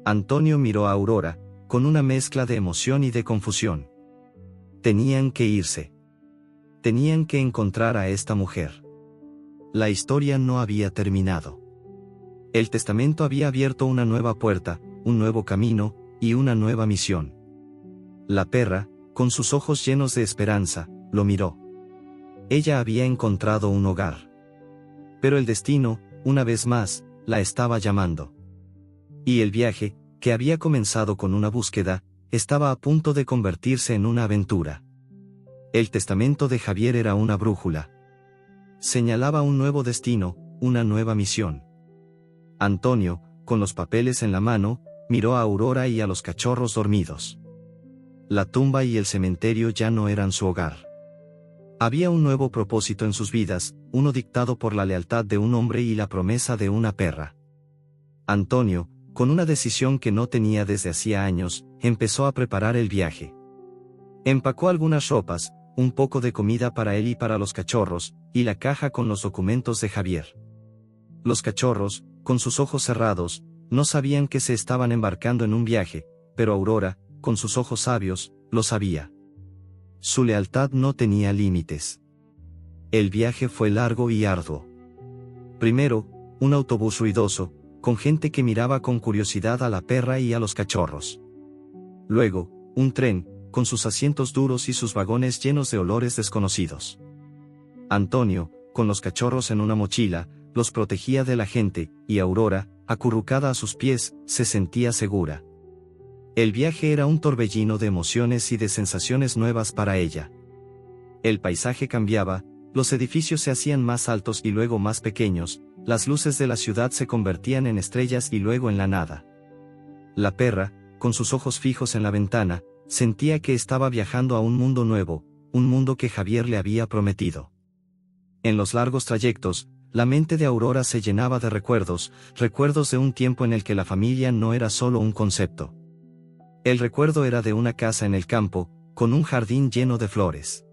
Antonio miró a Aurora, con una mezcla de emoción y de confusión. Tenían que irse. Tenían que encontrar a esta mujer. La historia no había terminado. El testamento había abierto una nueva puerta, un nuevo camino, y una nueva misión. La perra, con sus ojos llenos de esperanza, lo miró. Ella había encontrado un hogar. Pero el destino, una vez más, la estaba llamando. Y el viaje, que había comenzado con una búsqueda, estaba a punto de convertirse en una aventura. El testamento de Javier era una brújula. Señalaba un nuevo destino, una nueva misión. Antonio, con los papeles en la mano, miró a Aurora y a los cachorros dormidos. La tumba y el cementerio ya no eran su hogar. Había un nuevo propósito en sus vidas, uno dictado por la lealtad de un hombre y la promesa de una perra. Antonio, con una decisión que no tenía desde hacía años, empezó a preparar el viaje. Empacó algunas ropas, un poco de comida para él y para los cachorros, y la caja con los documentos de Javier. Los cachorros, con sus ojos cerrados, no sabían que se estaban embarcando en un viaje, pero Aurora, con sus ojos sabios, lo sabía. Su lealtad no tenía límites. El viaje fue largo y arduo. Primero, un autobús ruidoso, con gente que miraba con curiosidad a la perra y a los cachorros. Luego, un tren, con sus asientos duros y sus vagones llenos de olores desconocidos. Antonio, con los cachorros en una mochila, los protegía de la gente, y Aurora, acurrucada a sus pies, se sentía segura. El viaje era un torbellino de emociones y de sensaciones nuevas para ella. El paisaje cambiaba, los edificios se hacían más altos y luego más pequeños, las luces de la ciudad se convertían en estrellas y luego en la nada. La perra, con sus ojos fijos en la ventana, sentía que estaba viajando a un mundo nuevo, un mundo que Javier le había prometido. En los largos trayectos, la mente de Aurora se llenaba de recuerdos, recuerdos de un tiempo en el que la familia no era solo un concepto. El recuerdo era de una casa en el campo, con un jardín lleno de flores.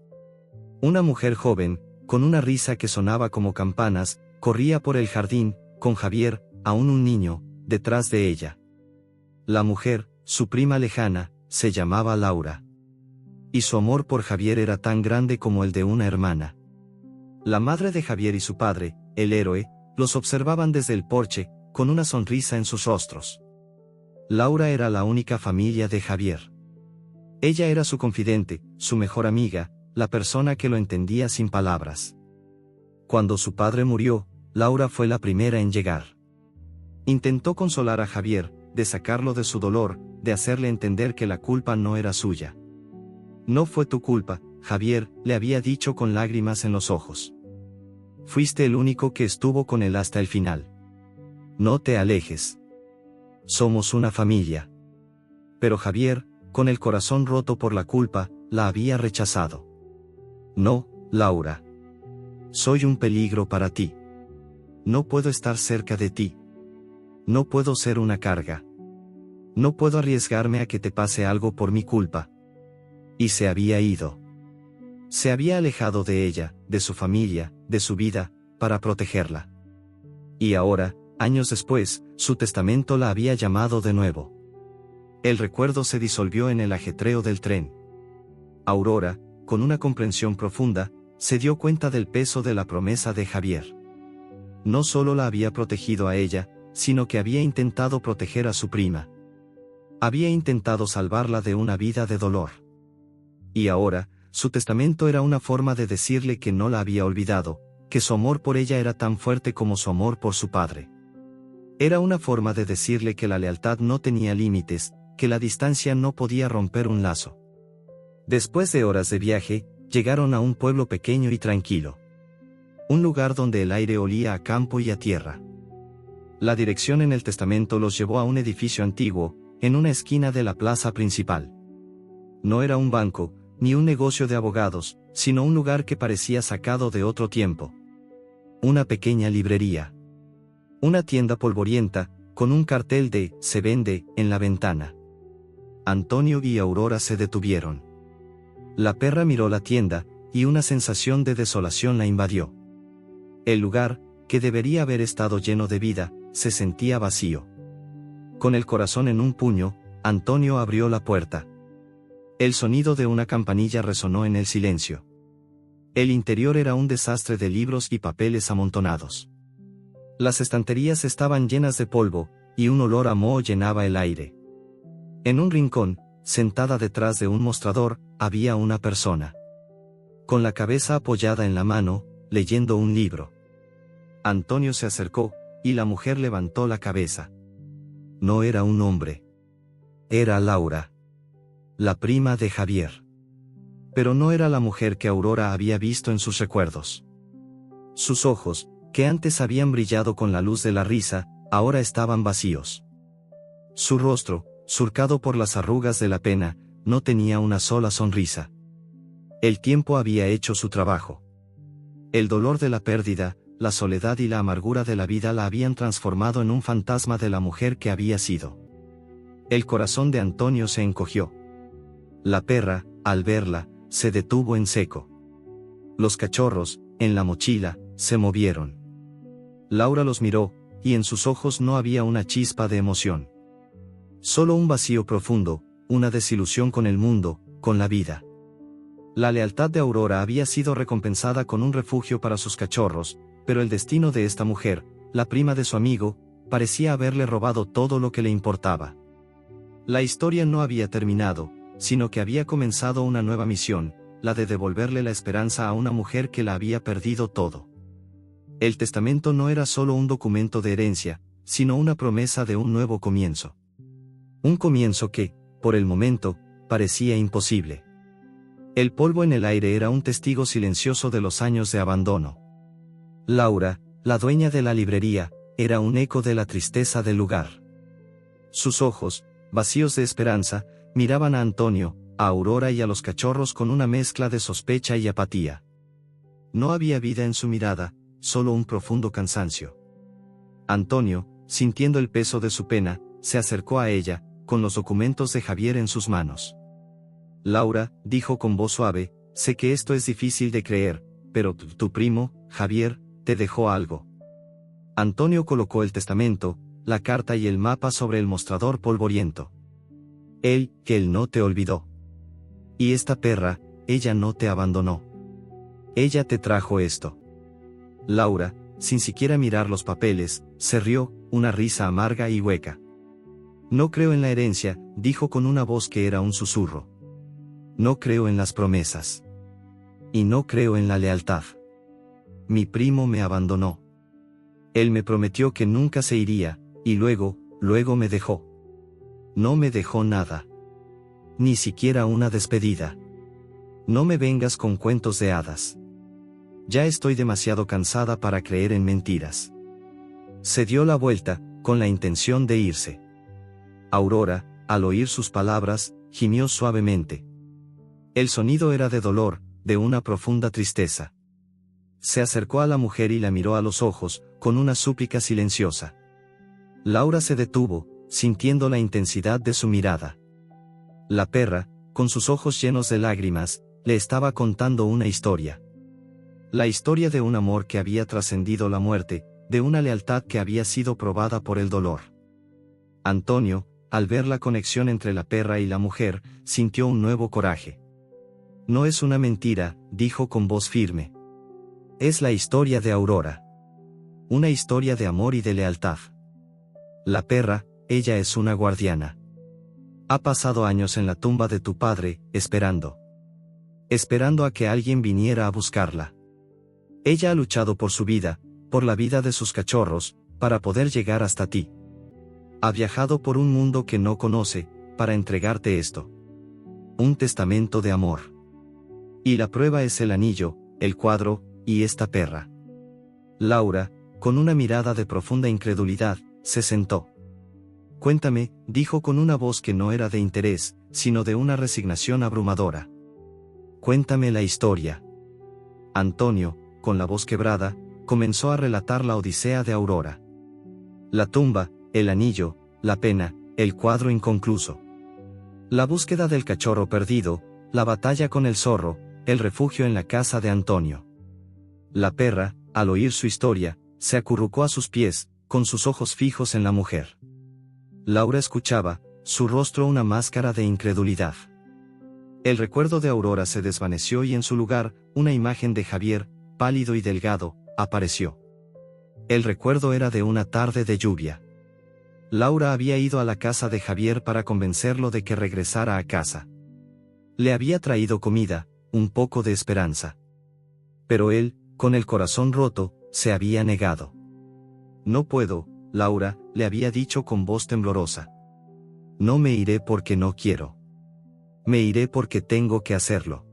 Una mujer joven, con una risa que sonaba como campanas, corría por el jardín, con Javier, aún un niño, detrás de ella. La mujer, su prima lejana, se llamaba Laura. Y su amor por Javier era tan grande como el de una hermana. La madre de Javier y su padre, el héroe, los observaban desde el porche, con una sonrisa en sus rostros. Laura era la única familia de Javier. Ella era su confidente, su mejor amiga, la persona que lo entendía sin palabras. Cuando su padre murió, Laura fue la primera en llegar. Intentó consolar a Javier, de sacarlo de su dolor, de hacerle entender que la culpa no era suya. No fue tu culpa, Javier, le había dicho con lágrimas en los ojos. Fuiste el único que estuvo con él hasta el final. No te alejes. Somos una familia. Pero Javier, con el corazón roto por la culpa, la había rechazado. No, Laura. Soy un peligro para ti. No puedo estar cerca de ti. No puedo ser una carga. No puedo arriesgarme a que te pase algo por mi culpa. Y se había ido. Se había alejado de ella, de su familia, de su vida, para protegerla. Y ahora, años después, su testamento la había llamado de nuevo. El recuerdo se disolvió en el ajetreo del tren. Aurora, con una comprensión profunda, se dio cuenta del peso de la promesa de Javier. No solo la había protegido a ella, sino que había intentado proteger a su prima. Había intentado salvarla de una vida de dolor. Y ahora, su testamento era una forma de decirle que no la había olvidado, que su amor por ella era tan fuerte como su amor por su padre. Era una forma de decirle que la lealtad no tenía límites, que la distancia no podía romper un lazo. Después de horas de viaje, llegaron a un pueblo pequeño y tranquilo. Un lugar donde el aire olía a campo y a tierra. La dirección en el testamento los llevó a un edificio antiguo, en una esquina de la plaza principal. No era un banco, ni un negocio de abogados, sino un lugar que parecía sacado de otro tiempo. Una pequeña librería. Una tienda polvorienta, con un cartel de "Se vende" en la ventana. Antonio y Aurora se detuvieron. La perra miró la tienda, y una sensación de desolación la invadió. El lugar, que debería haber estado lleno de vida, se sentía vacío. Con el corazón en un puño, Antonio abrió la puerta. El sonido de una campanilla resonó en el silencio. El interior era un desastre de libros y papeles amontonados. Las estanterías estaban llenas de polvo, y un olor a moho llenaba el aire. En un rincón, sentada detrás de un mostrador, había una persona. Con la cabeza apoyada en la mano, leyendo un libro. Antonio se acercó, y la mujer levantó la cabeza. No era un hombre. Era Laura. La prima de Javier. Pero no era la mujer que Aurora había visto en sus recuerdos. Sus ojos, que antes habían brillado con la luz de la risa, ahora estaban vacíos. Su rostro, surcado por las arrugas de la pena, no tenía una sola sonrisa. El tiempo había hecho su trabajo. El dolor de la pérdida, la soledad y la amargura de la vida la habían transformado en un fantasma de la mujer que había sido. El corazón de Antonio se encogió. La perra, al verla, se detuvo en seco. Los cachorros, en la mochila, se movieron. Laura los miró, y en sus ojos no había una chispa de emoción. Solo un vacío profundo, una desilusión con el mundo, con la vida. La lealtad de Aurora había sido recompensada con un refugio para sus cachorros, pero el destino de esta mujer, la prima de su amigo, parecía haberle robado todo lo que le importaba. La historia no había terminado, sino que había comenzado una nueva misión, la de devolverle la esperanza a una mujer que la había perdido todo. El testamento no era solo un documento de herencia, sino una promesa de un nuevo comienzo. Un comienzo que, por el momento, parecía imposible. El polvo en el aire era un testigo silencioso de los años de abandono. Laura, la dueña de la librería, era un eco de la tristeza del lugar. Sus ojos, vacíos de esperanza, miraban a Antonio, a Aurora y a los cachorros con una mezcla de sospecha y apatía. No había vida en su mirada, solo un profundo cansancio. Antonio, sintiendo el peso de su pena, se acercó a ella, con los documentos de Javier en sus manos. Laura, dijo con voz suave, sé que esto es difícil de creer, pero tu primo, Javier, te dejó algo. Antonio colocó el testamento, la carta y el mapa sobre el mostrador polvoriento. Que él no te olvidó. Y esta perra, ella no te abandonó. Ella te trajo esto. Laura, sin siquiera mirar los papeles, se rió, una risa amarga y hueca. No creo en la herencia, dijo con una voz que era un susurro. No creo en las promesas. Y no creo en la lealtad. Mi primo me abandonó. Él me prometió que nunca se iría, y luego me dejó. No me dejó nada. Ni siquiera una despedida. No me vengas con cuentos de hadas. Ya estoy demasiado cansada para creer en mentiras. Se dio la vuelta, con la intención de irse. Aurora, al oír sus palabras, gimió suavemente. El sonido era de dolor, de una profunda tristeza. Se acercó a la mujer y la miró a los ojos, con una súplica silenciosa. Laura se detuvo, sintiendo la intensidad de su mirada. La perra, con sus ojos llenos de lágrimas, le estaba contando una historia. La historia de un amor que había trascendido la muerte, de una lealtad que había sido probada por el dolor. Antonio, al ver la conexión entre la perra y la mujer, sintió un nuevo coraje. No es una mentira, dijo con voz firme. Es la historia de Aurora. Una historia de amor y de lealtad. La perra, ella es una guardiana. Ha pasado años en la tumba de tu padre, esperando. Esperando a que alguien viniera a buscarla. Ella ha luchado por su vida, por la vida de sus cachorros, para poder llegar hasta ti. Ha viajado por un mundo que no conoce, para entregarte esto. Un testamento de amor. Y la prueba es el anillo, el cuadro, y esta perra. Laura, con una mirada de profunda incredulidad, se sentó. Cuéntame, dijo con una voz que no era de interés, sino de una resignación abrumadora. Cuéntame la historia. Antonio, con la voz quebrada, comenzó a relatar la odisea de Aurora. La tumba, el anillo, la pena, el cuadro inconcluso. La búsqueda del cachorro perdido, la batalla con el zorro, el refugio en la casa de Antonio. La perra, al oír su historia, se acurrucó a sus pies, con sus ojos fijos en la mujer. Laura escuchaba, su rostro una máscara de incredulidad. El recuerdo de Aurora se desvaneció y en su lugar, una imagen de Javier, pálido y delgado, apareció. El recuerdo era de una tarde de lluvia. Laura había ido a la casa de Javier para convencerlo de que regresara a casa. Le había traído comida, un poco de esperanza. Pero él, con el corazón roto, se había negado. No puedo, Laura, le había dicho con voz temblorosa. No me iré porque no quiero. Me iré porque tengo que hacerlo.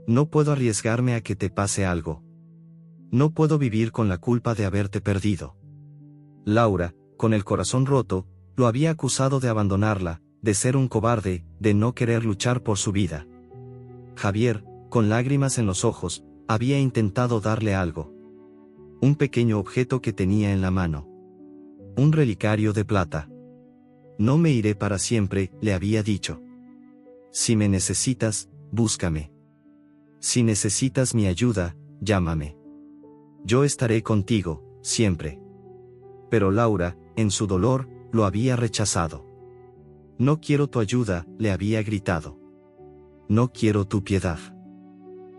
No puedo arriesgarme a que te pase algo. No puedo vivir con la culpa de haberte perdido. Laura, con el corazón roto, lo había acusado de abandonarla, de ser un cobarde, de no querer luchar por su vida. Javier, con lágrimas en los ojos, había intentado darle algo. Un pequeño objeto que tenía en la mano. Un relicario de plata. No me iré para siempre, le había dicho. Si me necesitas, búscame. Si necesitas mi ayuda, llámame. Yo estaré contigo, siempre. Pero Laura, en su dolor, lo había rechazado. No quiero tu ayuda, le había gritado. No quiero tu piedad.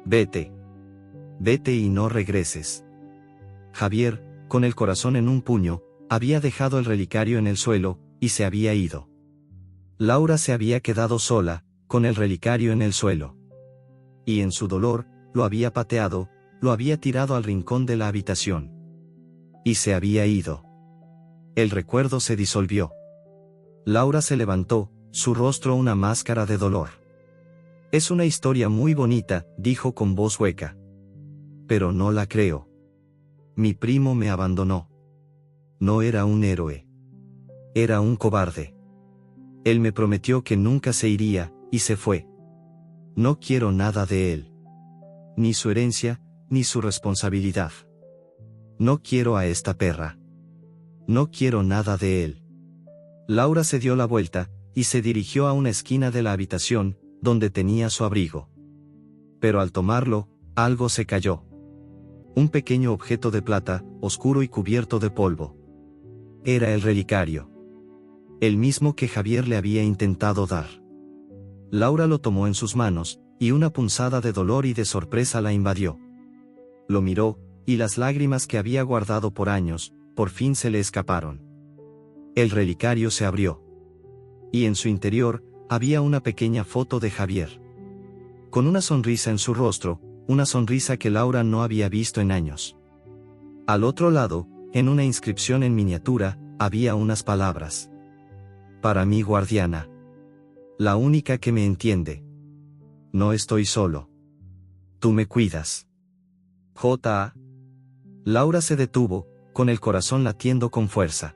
Vete. Vete y no regreses. Javier, con el corazón en un puño, había dejado el relicario en el suelo, y se había ido. Laura se había quedado sola, con el relicario en el suelo. Y en su dolor, lo había pateado, lo había tirado al rincón de la habitación. Y se había ido. El recuerdo se disolvió. Laura se levantó, su rostro una máscara de dolor. Es una historia muy bonita, dijo con voz hueca. Pero no la creo. Mi primo me abandonó. No era un héroe. Era un cobarde. Él me prometió que nunca se iría, y se fue. No quiero nada de él. Ni su herencia, ni su responsabilidad. No quiero a esta perra. No quiero nada de él. Laura se dio la vuelta, y se dirigió a una esquina de la habitación, donde tenía su abrigo. Pero al tomarlo, algo se cayó. Un pequeño objeto de plata, oscuro y cubierto de polvo. Era el relicario. El mismo que Javier le había intentado dar. Laura lo tomó en sus manos, y una punzada de dolor y de sorpresa la invadió. Lo miró, y las lágrimas que había guardado por años, por fin se le escaparon. El relicario se abrió. Y en su interior, había una pequeña foto de Javier. Con una sonrisa en su rostro, una sonrisa que Laura no había visto en años. Al otro lado, en una inscripción en miniatura, había unas palabras. Para mi guardiana. La única que me entiende. No estoy solo. Tú me cuidas. J.A. Laura se detuvo, con el corazón latiendo con fuerza.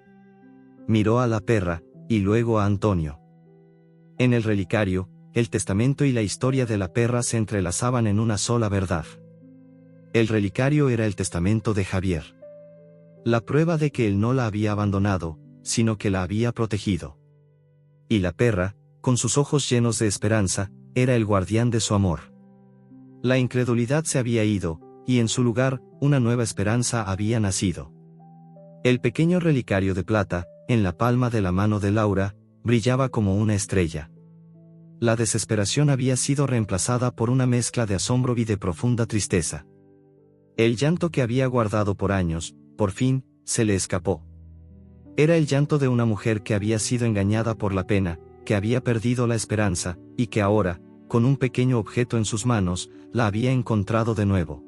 Miró a la perra, y luego a Antonio. En el relicario, el testamento y la historia de la perra se entrelazaban en una sola verdad. El relicario era el testamento de Javier. La prueba de que él no la había abandonado, sino que la había protegido. Y la perra, con sus ojos llenos de esperanza, era el guardián de su amor. La incredulidad se había ido, y en su lugar, una nueva esperanza había nacido. El pequeño relicario de plata, en la palma de la mano de Laura, brillaba como una estrella. La desesperación había sido reemplazada por una mezcla de asombro y de profunda tristeza. El llanto que había guardado por años, por fin, se le escapó. Era el llanto de una mujer que había sido engañada por la pena, que había perdido la esperanza, y que ahora, con un pequeño objeto en sus manos, la había encontrado de nuevo.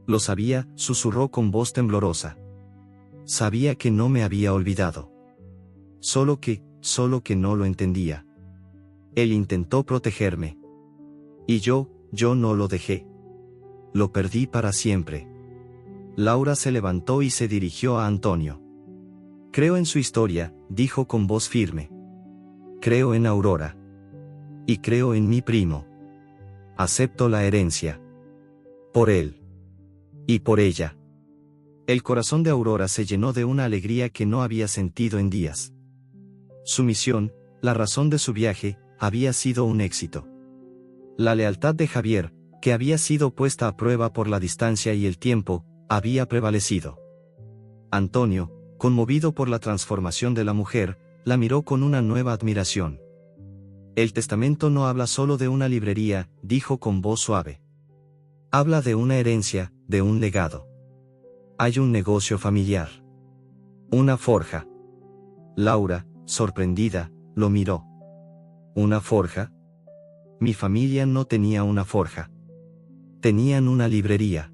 Lo sabía, susurró con voz temblorosa. Sabía que no me había olvidado. Solo que no lo entendía. Él intentó protegerme. Y yo no lo dejé. Lo perdí para siempre. Laura se levantó y se dirigió a Antonio. Creo en su historia, dijo con voz firme. Creo en Aurora. Y creo en mi primo. Acepto la herencia. Por él. Y por ella. El corazón de Aurora se llenó de una alegría que no había sentido en días. Su misión, la razón de su viaje, había sido un éxito. La lealtad de Javier, que había sido puesta a prueba por la distancia y el tiempo, había prevalecido. Antonio, conmovido por la transformación de la mujer, la miró con una nueva admiración. El testamento no habla solo de una librería, dijo con voz suave. Habla de una herencia, de un legado. Hay un negocio familiar. Una forja. Laura, sorprendida, lo miró. ¿Una forja? Mi familia no tenía una forja. Tenían una librería.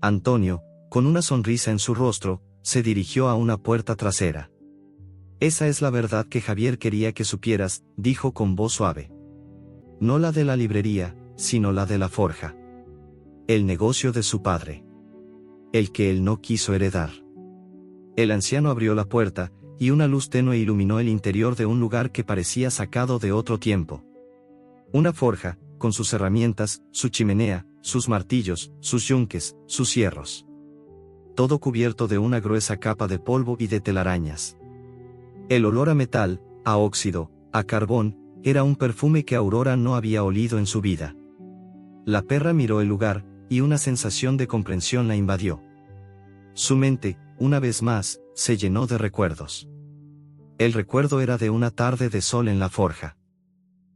Antonio, con una sonrisa en su rostro, se dirigió a una puerta trasera. Esa es la verdad que Javier quería que supieras, dijo con voz suave. No la de la librería, sino la de la forja. El negocio de su padre. El que él no quiso heredar. El anciano abrió la puerta, y una luz tenue iluminó el interior de un lugar que parecía sacado de otro tiempo. Una forja, con sus herramientas, su chimenea, sus martillos, sus yunques, sus hierros. Todo cubierto de una gruesa capa de polvo y de telarañas. El olor a metal, a óxido, a carbón, era un perfume que Aurora no había olido en su vida. La perra miró el lugar, y una sensación de comprensión la invadió. Su mente, una vez más, se llenó de recuerdos. El recuerdo era de una tarde de sol en la forja.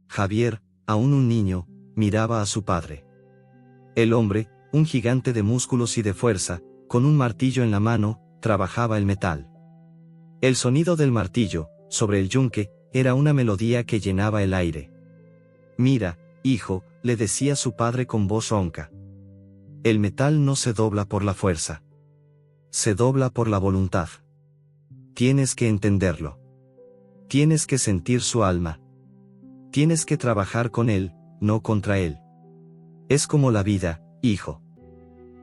Javier, aún un niño, miraba a su padre. El hombre, un gigante de músculos y de fuerza, con un martillo en la mano, trabajaba el metal. El sonido del martillo, sobre el yunque, era una melodía que llenaba el aire. Mira, hijo, le decía su padre con voz ronca. El metal no se dobla por la fuerza. Se dobla por la voluntad. Tienes que entenderlo. Tienes que sentir su alma. Tienes que trabajar con él, no contra él. Es como la vida, hijo.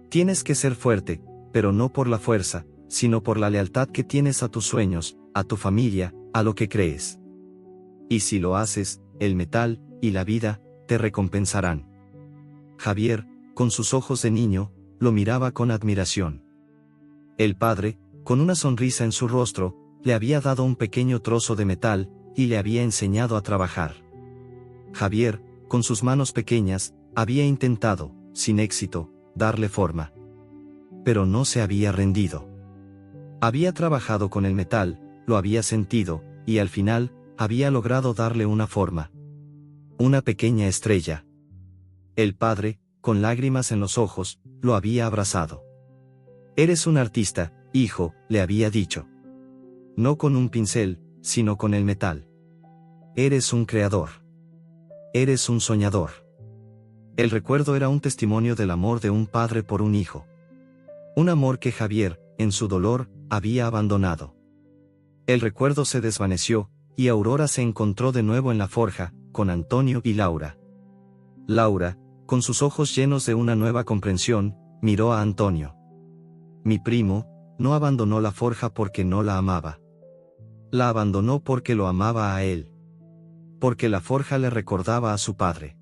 Tienes que ser fuerte, pero no por la fuerza, sino por la lealtad que tienes a tus sueños, a tu familia, a lo que crees. Y si lo haces, el metal y la vida te recompensarán. Javier, con sus ojos de niño, lo miraba con admiración. El padre, con una sonrisa en su rostro, le había dado un pequeño trozo de metal, y le había enseñado a trabajar. Javier, con sus manos pequeñas, había intentado, sin éxito, darle forma. Pero no se había rendido. Había trabajado con el metal, lo había sentido, y al final, había logrado darle una forma. Una pequeña estrella. El padre, con lágrimas en los ojos, lo había abrazado. Eres un artista, hijo, le había dicho. No con un pincel, sino con el metal. Eres un creador. Eres un soñador. El recuerdo era un testimonio del amor de un padre por un hijo. Un amor que Javier, en su dolor, había abandonado. El recuerdo se desvaneció, y Aurora se encontró de nuevo en la forja, con Antonio y Laura. Laura, con sus ojos llenos de una nueva comprensión, miró a Antonio. Mi primo, no abandonó la forja porque no la amaba. La abandonó porque lo amaba a él. Porque la forja le recordaba a su padre.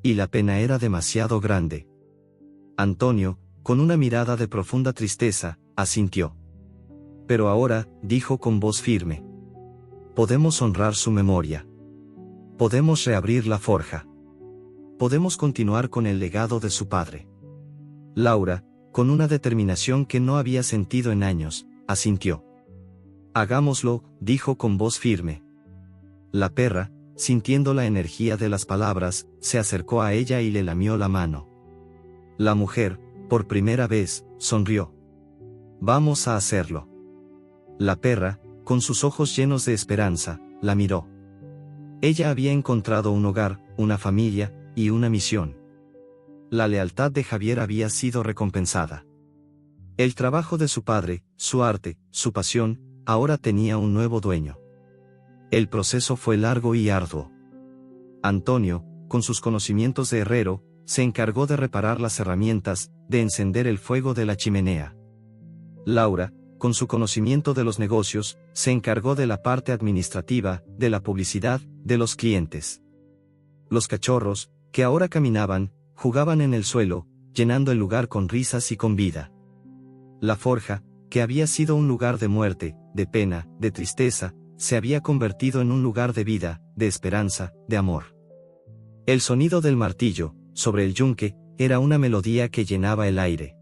Y la pena era demasiado grande. Antonio, con una mirada de profunda tristeza, asintió. Pero ahora, dijo con voz firme. Podemos honrar su memoria. Podemos reabrir la forja. Podemos continuar con el legado de su padre. Laura, con una determinación que no había sentido en años, asintió. Hagámoslo, dijo con voz firme. La perra, sintiendo la energía de las palabras, se acercó a ella y le lamió la mano. La mujer, por primera vez, sonrió. Vamos a hacerlo. La perra, con sus ojos llenos de esperanza, la miró. Ella había encontrado un hogar, una familia, y una misión. La lealtad de Javier había sido recompensada. El trabajo de su padre, su arte, su pasión, ahora tenía un nuevo dueño. El proceso fue largo y arduo. Antonio, con sus conocimientos de herrero, se encargó de reparar las herramientas, de encender el fuego de la chimenea. Laura, con su conocimiento de los negocios, se encargó de la parte administrativa, de la publicidad, de los clientes. Los cachorros, que ahora caminaban, jugaban en el suelo, llenando el lugar con risas y con vida. La forja, que había sido un lugar de muerte, de pena, de tristeza, se había convertido en un lugar de vida, de esperanza, de amor. El sonido del martillo, sobre el yunque, era una melodía que llenaba el aire.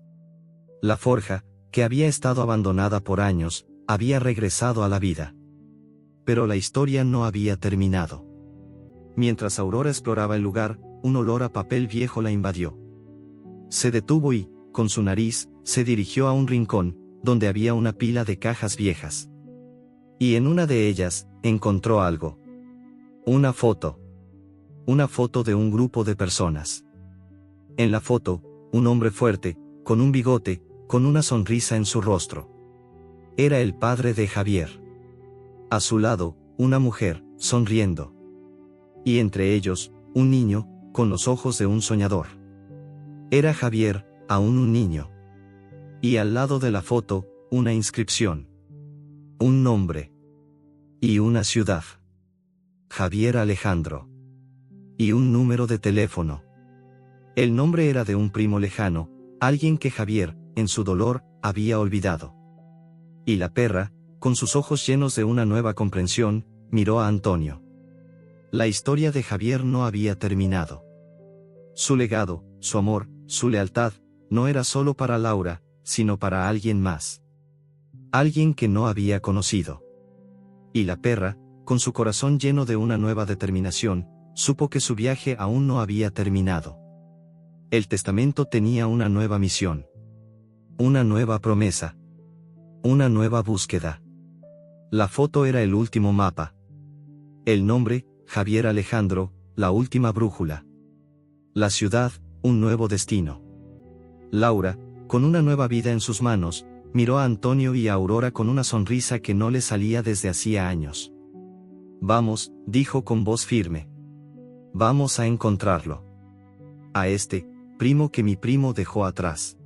La forja, que había estado abandonada por años, había regresado a la vida. Pero la historia no había terminado. Mientras Aurora exploraba el lugar, un olor a papel viejo la invadió. Se detuvo y, con su nariz, se dirigió a un rincón, donde había una pila de cajas viejas. Y en una de ellas, encontró algo. Una foto. Una foto de un grupo de personas. En la foto, un hombre fuerte, con un bigote, con una sonrisa en su rostro. Era el padre de Javier. A su lado, una mujer, sonriendo. Y entre ellos, un niño, con los ojos de un soñador. Era Javier, aún un niño. Y al lado de la foto, una inscripción. Un nombre. Y una ciudad. Javier Alejandro. Y un número de teléfono. El nombre era de un primo lejano, alguien que Javier, en su dolor, había olvidado. Y la perra, con sus ojos llenos de una nueva comprensión, miró a Antonio. La historia de Javier no había terminado. Su legado, su amor, su lealtad, no era solo para Laura, sino para alguien más. Alguien que no había conocido. Y la perra, con su corazón lleno de una nueva determinación, supo que su viaje aún no había terminado. El testamento tenía una nueva misión. Una nueva promesa. Una nueva búsqueda. La foto era el último mapa. El nombre, Javier Alejandro, la última brújula. La ciudad, un nuevo destino. Laura, con una nueva vida en sus manos, miró a Antonio y a Aurora con una sonrisa que no le salía desde hacía años. Vamos, dijo con voz firme. Vamos a encontrarlo. A este, primo que mi primo dejó atrás.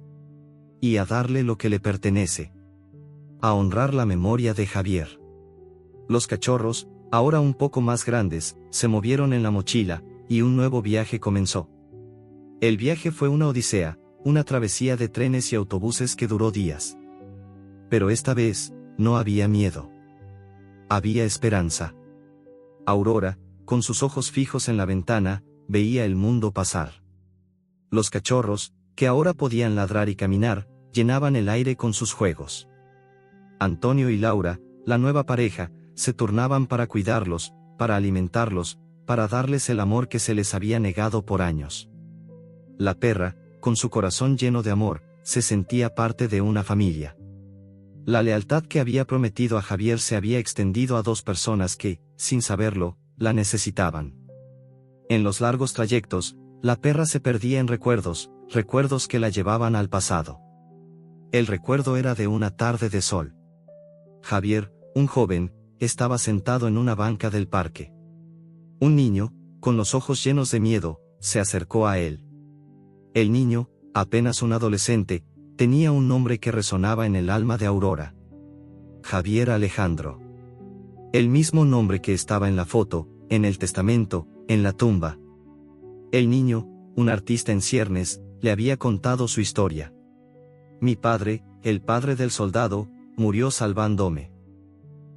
Y a darle lo que le pertenece. A honrar la memoria de Javier. Los cachorros, ahora un poco más grandes, se movieron en la mochila, y un nuevo viaje comenzó. El viaje fue una odisea, una travesía de trenes y autobuses que duró días. Pero esta vez, no había miedo. Había esperanza. Aurora, con sus ojos fijos en la ventana, veía el mundo pasar. Los cachorros, que ahora podían ladrar y caminar, llenaban el aire con sus juegos. Antonio y Laura, la nueva pareja, se turnaban para cuidarlos, para alimentarlos, para darles el amor que se les había negado por años. La perra, con su corazón lleno de amor, se sentía parte de una familia. La lealtad que había prometido a Javier se había extendido a dos personas que, sin saberlo, la necesitaban. En los largos trayectos, la perra se perdía en recuerdos, recuerdos que la llevaban al pasado. El recuerdo era de una tarde de sol. Javier, un joven, estaba sentado en una banca del parque. Un niño, con los ojos llenos de miedo, se acercó a él. El niño, apenas un adolescente, tenía un nombre que resonaba en el alma de Aurora. Javier Alejandro. El mismo nombre que estaba en la foto, en el testamento, en la tumba. El niño, un artista en ciernes, le había contado su historia. Mi padre, el padre del soldado, murió salvándome.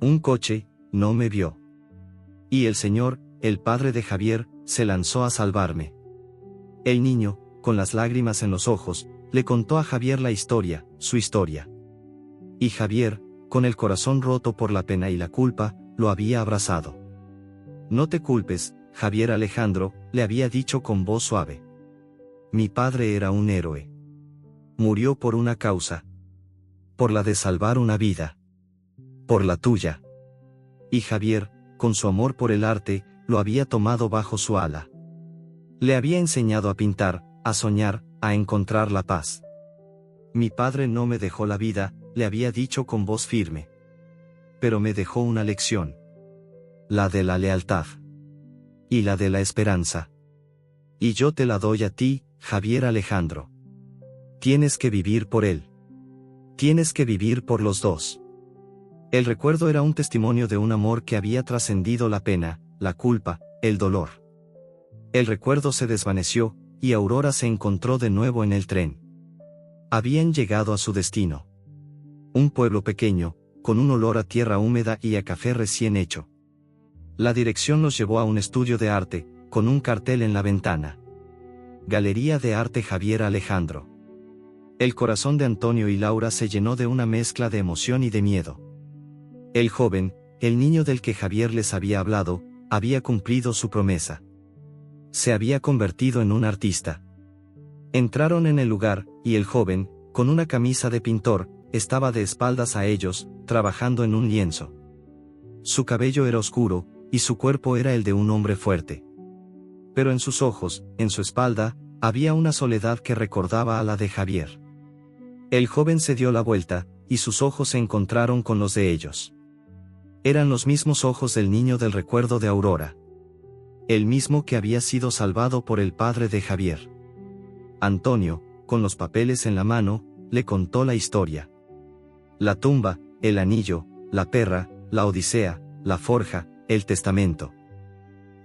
Un coche, no me vio. Y el señor, el padre de Javier, se lanzó a salvarme. El niño, con las lágrimas en los ojos, le contó a Javier la historia, su historia. Y Javier, con el corazón roto por la pena y la culpa, lo había abrazado. No te culpes, Javier Alejandro, le había dicho con voz suave. Mi padre era un héroe. Murió por una causa. Por la de salvar una vida. Por la tuya. Y Javier, con su amor por el arte, lo había tomado bajo su ala. Le había enseñado a pintar, a soñar, a encontrar la paz. Mi padre no me dejó la vida, le había dicho con voz firme. Pero me dejó una lección. La de la lealtad. Y la de la esperanza. Y yo te la doy a ti, Javier Alejandro. Tienes que vivir por él. Tienes que vivir por los dos. El recuerdo era un testimonio de un amor que había trascendido la pena, la culpa, el dolor. El recuerdo se desvaneció, y Aurora se encontró de nuevo en el tren. Habían llegado a su destino. Un pueblo pequeño, con un olor a tierra húmeda y a café recién hecho. La dirección los llevó a un estudio de arte, con un cartel en la ventana. Galería de Arte Javier Alejandro. El corazón de Antonio y Laura se llenó de una mezcla de emoción y de miedo. El joven, el niño del que Javier les había hablado, había cumplido su promesa. Se había convertido en un artista. Entraron en el lugar, y el joven, con una camisa de pintor, estaba de espaldas a ellos, trabajando en un lienzo. Su cabello era oscuro, y su cuerpo era el de un hombre fuerte. Pero en sus ojos, en su espalda, había una soledad que recordaba a la de Javier. El joven se dio la vuelta, y sus ojos se encontraron con los de ellos. Eran los mismos ojos del niño del recuerdo de Aurora. El mismo que había sido salvado por el padre de Javier. Antonio, con los papeles en la mano, le contó la historia. La tumba, el anillo, la perra, la odisea, la forja, el testamento.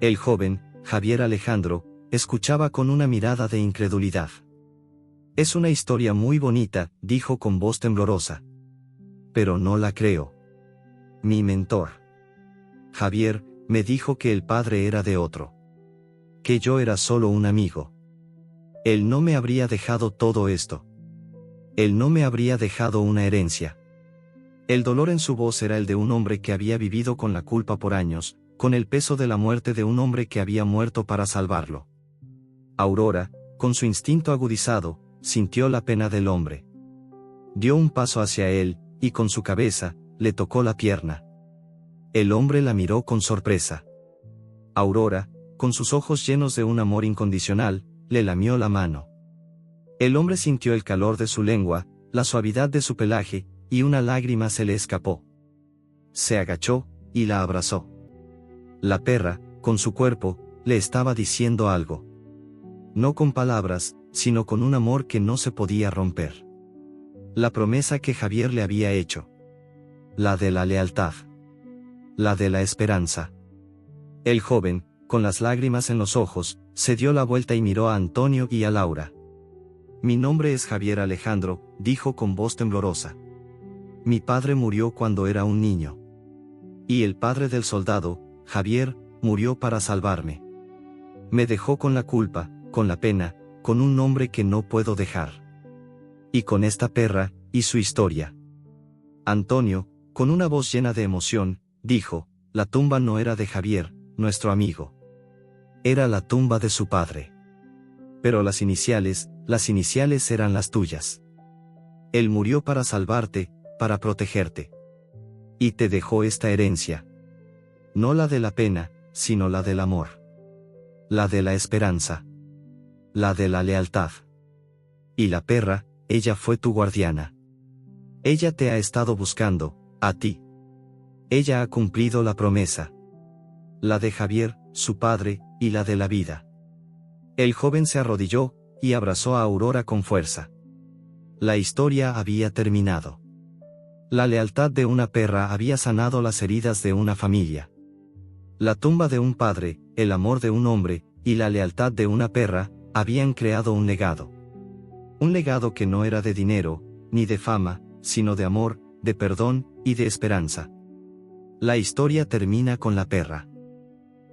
El joven, Javier Alejandro, escuchaba con una mirada de incredulidad. Es una historia muy bonita, dijo con voz temblorosa. Pero no la creo. Mi mentor, Javier, me dijo que el padre era de otro. Que yo era solo un amigo. Él no me habría dejado todo esto. Él no me habría dejado una herencia. El dolor en su voz era el de un hombre que había vivido con la culpa por años, con el peso de la muerte de un hombre que había muerto para salvarlo. Aurora, con su instinto agudizado, sintió la pena del hombre. Dio un paso hacia él, y con su cabeza, le tocó la pierna. El hombre la miró con sorpresa. Aurora, con sus ojos llenos de un amor incondicional, le lamió la mano. El hombre sintió el calor de su lengua, la suavidad de su pelaje, y una lágrima se le escapó. Se agachó, y la abrazó. La perra, con su cuerpo, le estaba diciendo algo. No con palabras, sino con un amor que no se podía romper. La promesa que Javier le había hecho. La de la lealtad. La de la esperanza. El joven, con las lágrimas en los ojos, se dio la vuelta y miró a Antonio y a Laura. Mi nombre es Javier Alejandro, dijo con voz temblorosa. Mi padre murió cuando era un niño. Y el padre del soldado, Javier, murió para salvarme. Me dejó con la culpa, con la pena, con un nombre que no puedo dejar. Y con esta perra, y su historia. Antonio, con una voz llena de emoción, dijo, la tumba no era de Javier, nuestro amigo. Era la tumba de su padre. Pero las iniciales eran las tuyas. Él murió para salvarte, para protegerte. Y te dejó esta herencia. No la de la pena, sino la del amor. La de la esperanza. La de la lealtad. Y la perra, ella fue tu guardiana. Ella te ha estado buscando, a ti. Ella ha cumplido la promesa. La de Javier, su padre, y la de la vida. El joven se arrodilló, y abrazó a Aurora con fuerza. La historia había terminado. La lealtad de una perra había sanado las heridas de una familia. La tumba de un padre, el amor de un hombre, y la lealtad de una perra, habían creado un legado. Un legado que no era de dinero, ni de fama, sino de amor, de perdón, y de esperanza. La historia termina con la perra.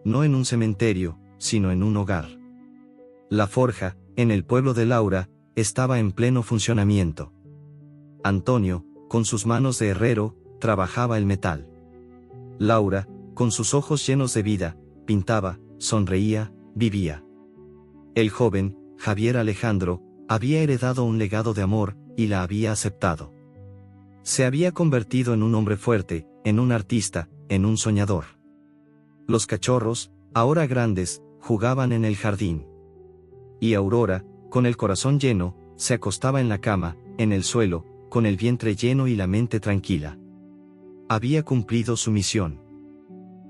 No en un cementerio, sino en un hogar. La forja, en el pueblo de Laura, estaba en pleno funcionamiento. Antonio, con sus manos de herrero, trabajaba el metal. Laura, con sus ojos llenos de vida, pintaba, sonreía, vivía. El joven, Javier Alejandro, había heredado un legado de amor, y la había aceptado. Se había convertido en un hombre fuerte, en un artista, en un soñador. Los cachorros, ahora grandes, jugaban en el jardín. Y Aurora, con el corazón lleno, se acostaba en la cama, en el suelo, con el vientre lleno y la mente tranquila. Había cumplido su misión.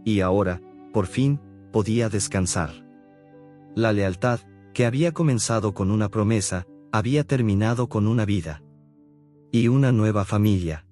Y ahora, por fin, podía descansar. La lealtad, que había comenzado con una promesa, había terminado con una vida. Y una nueva familia.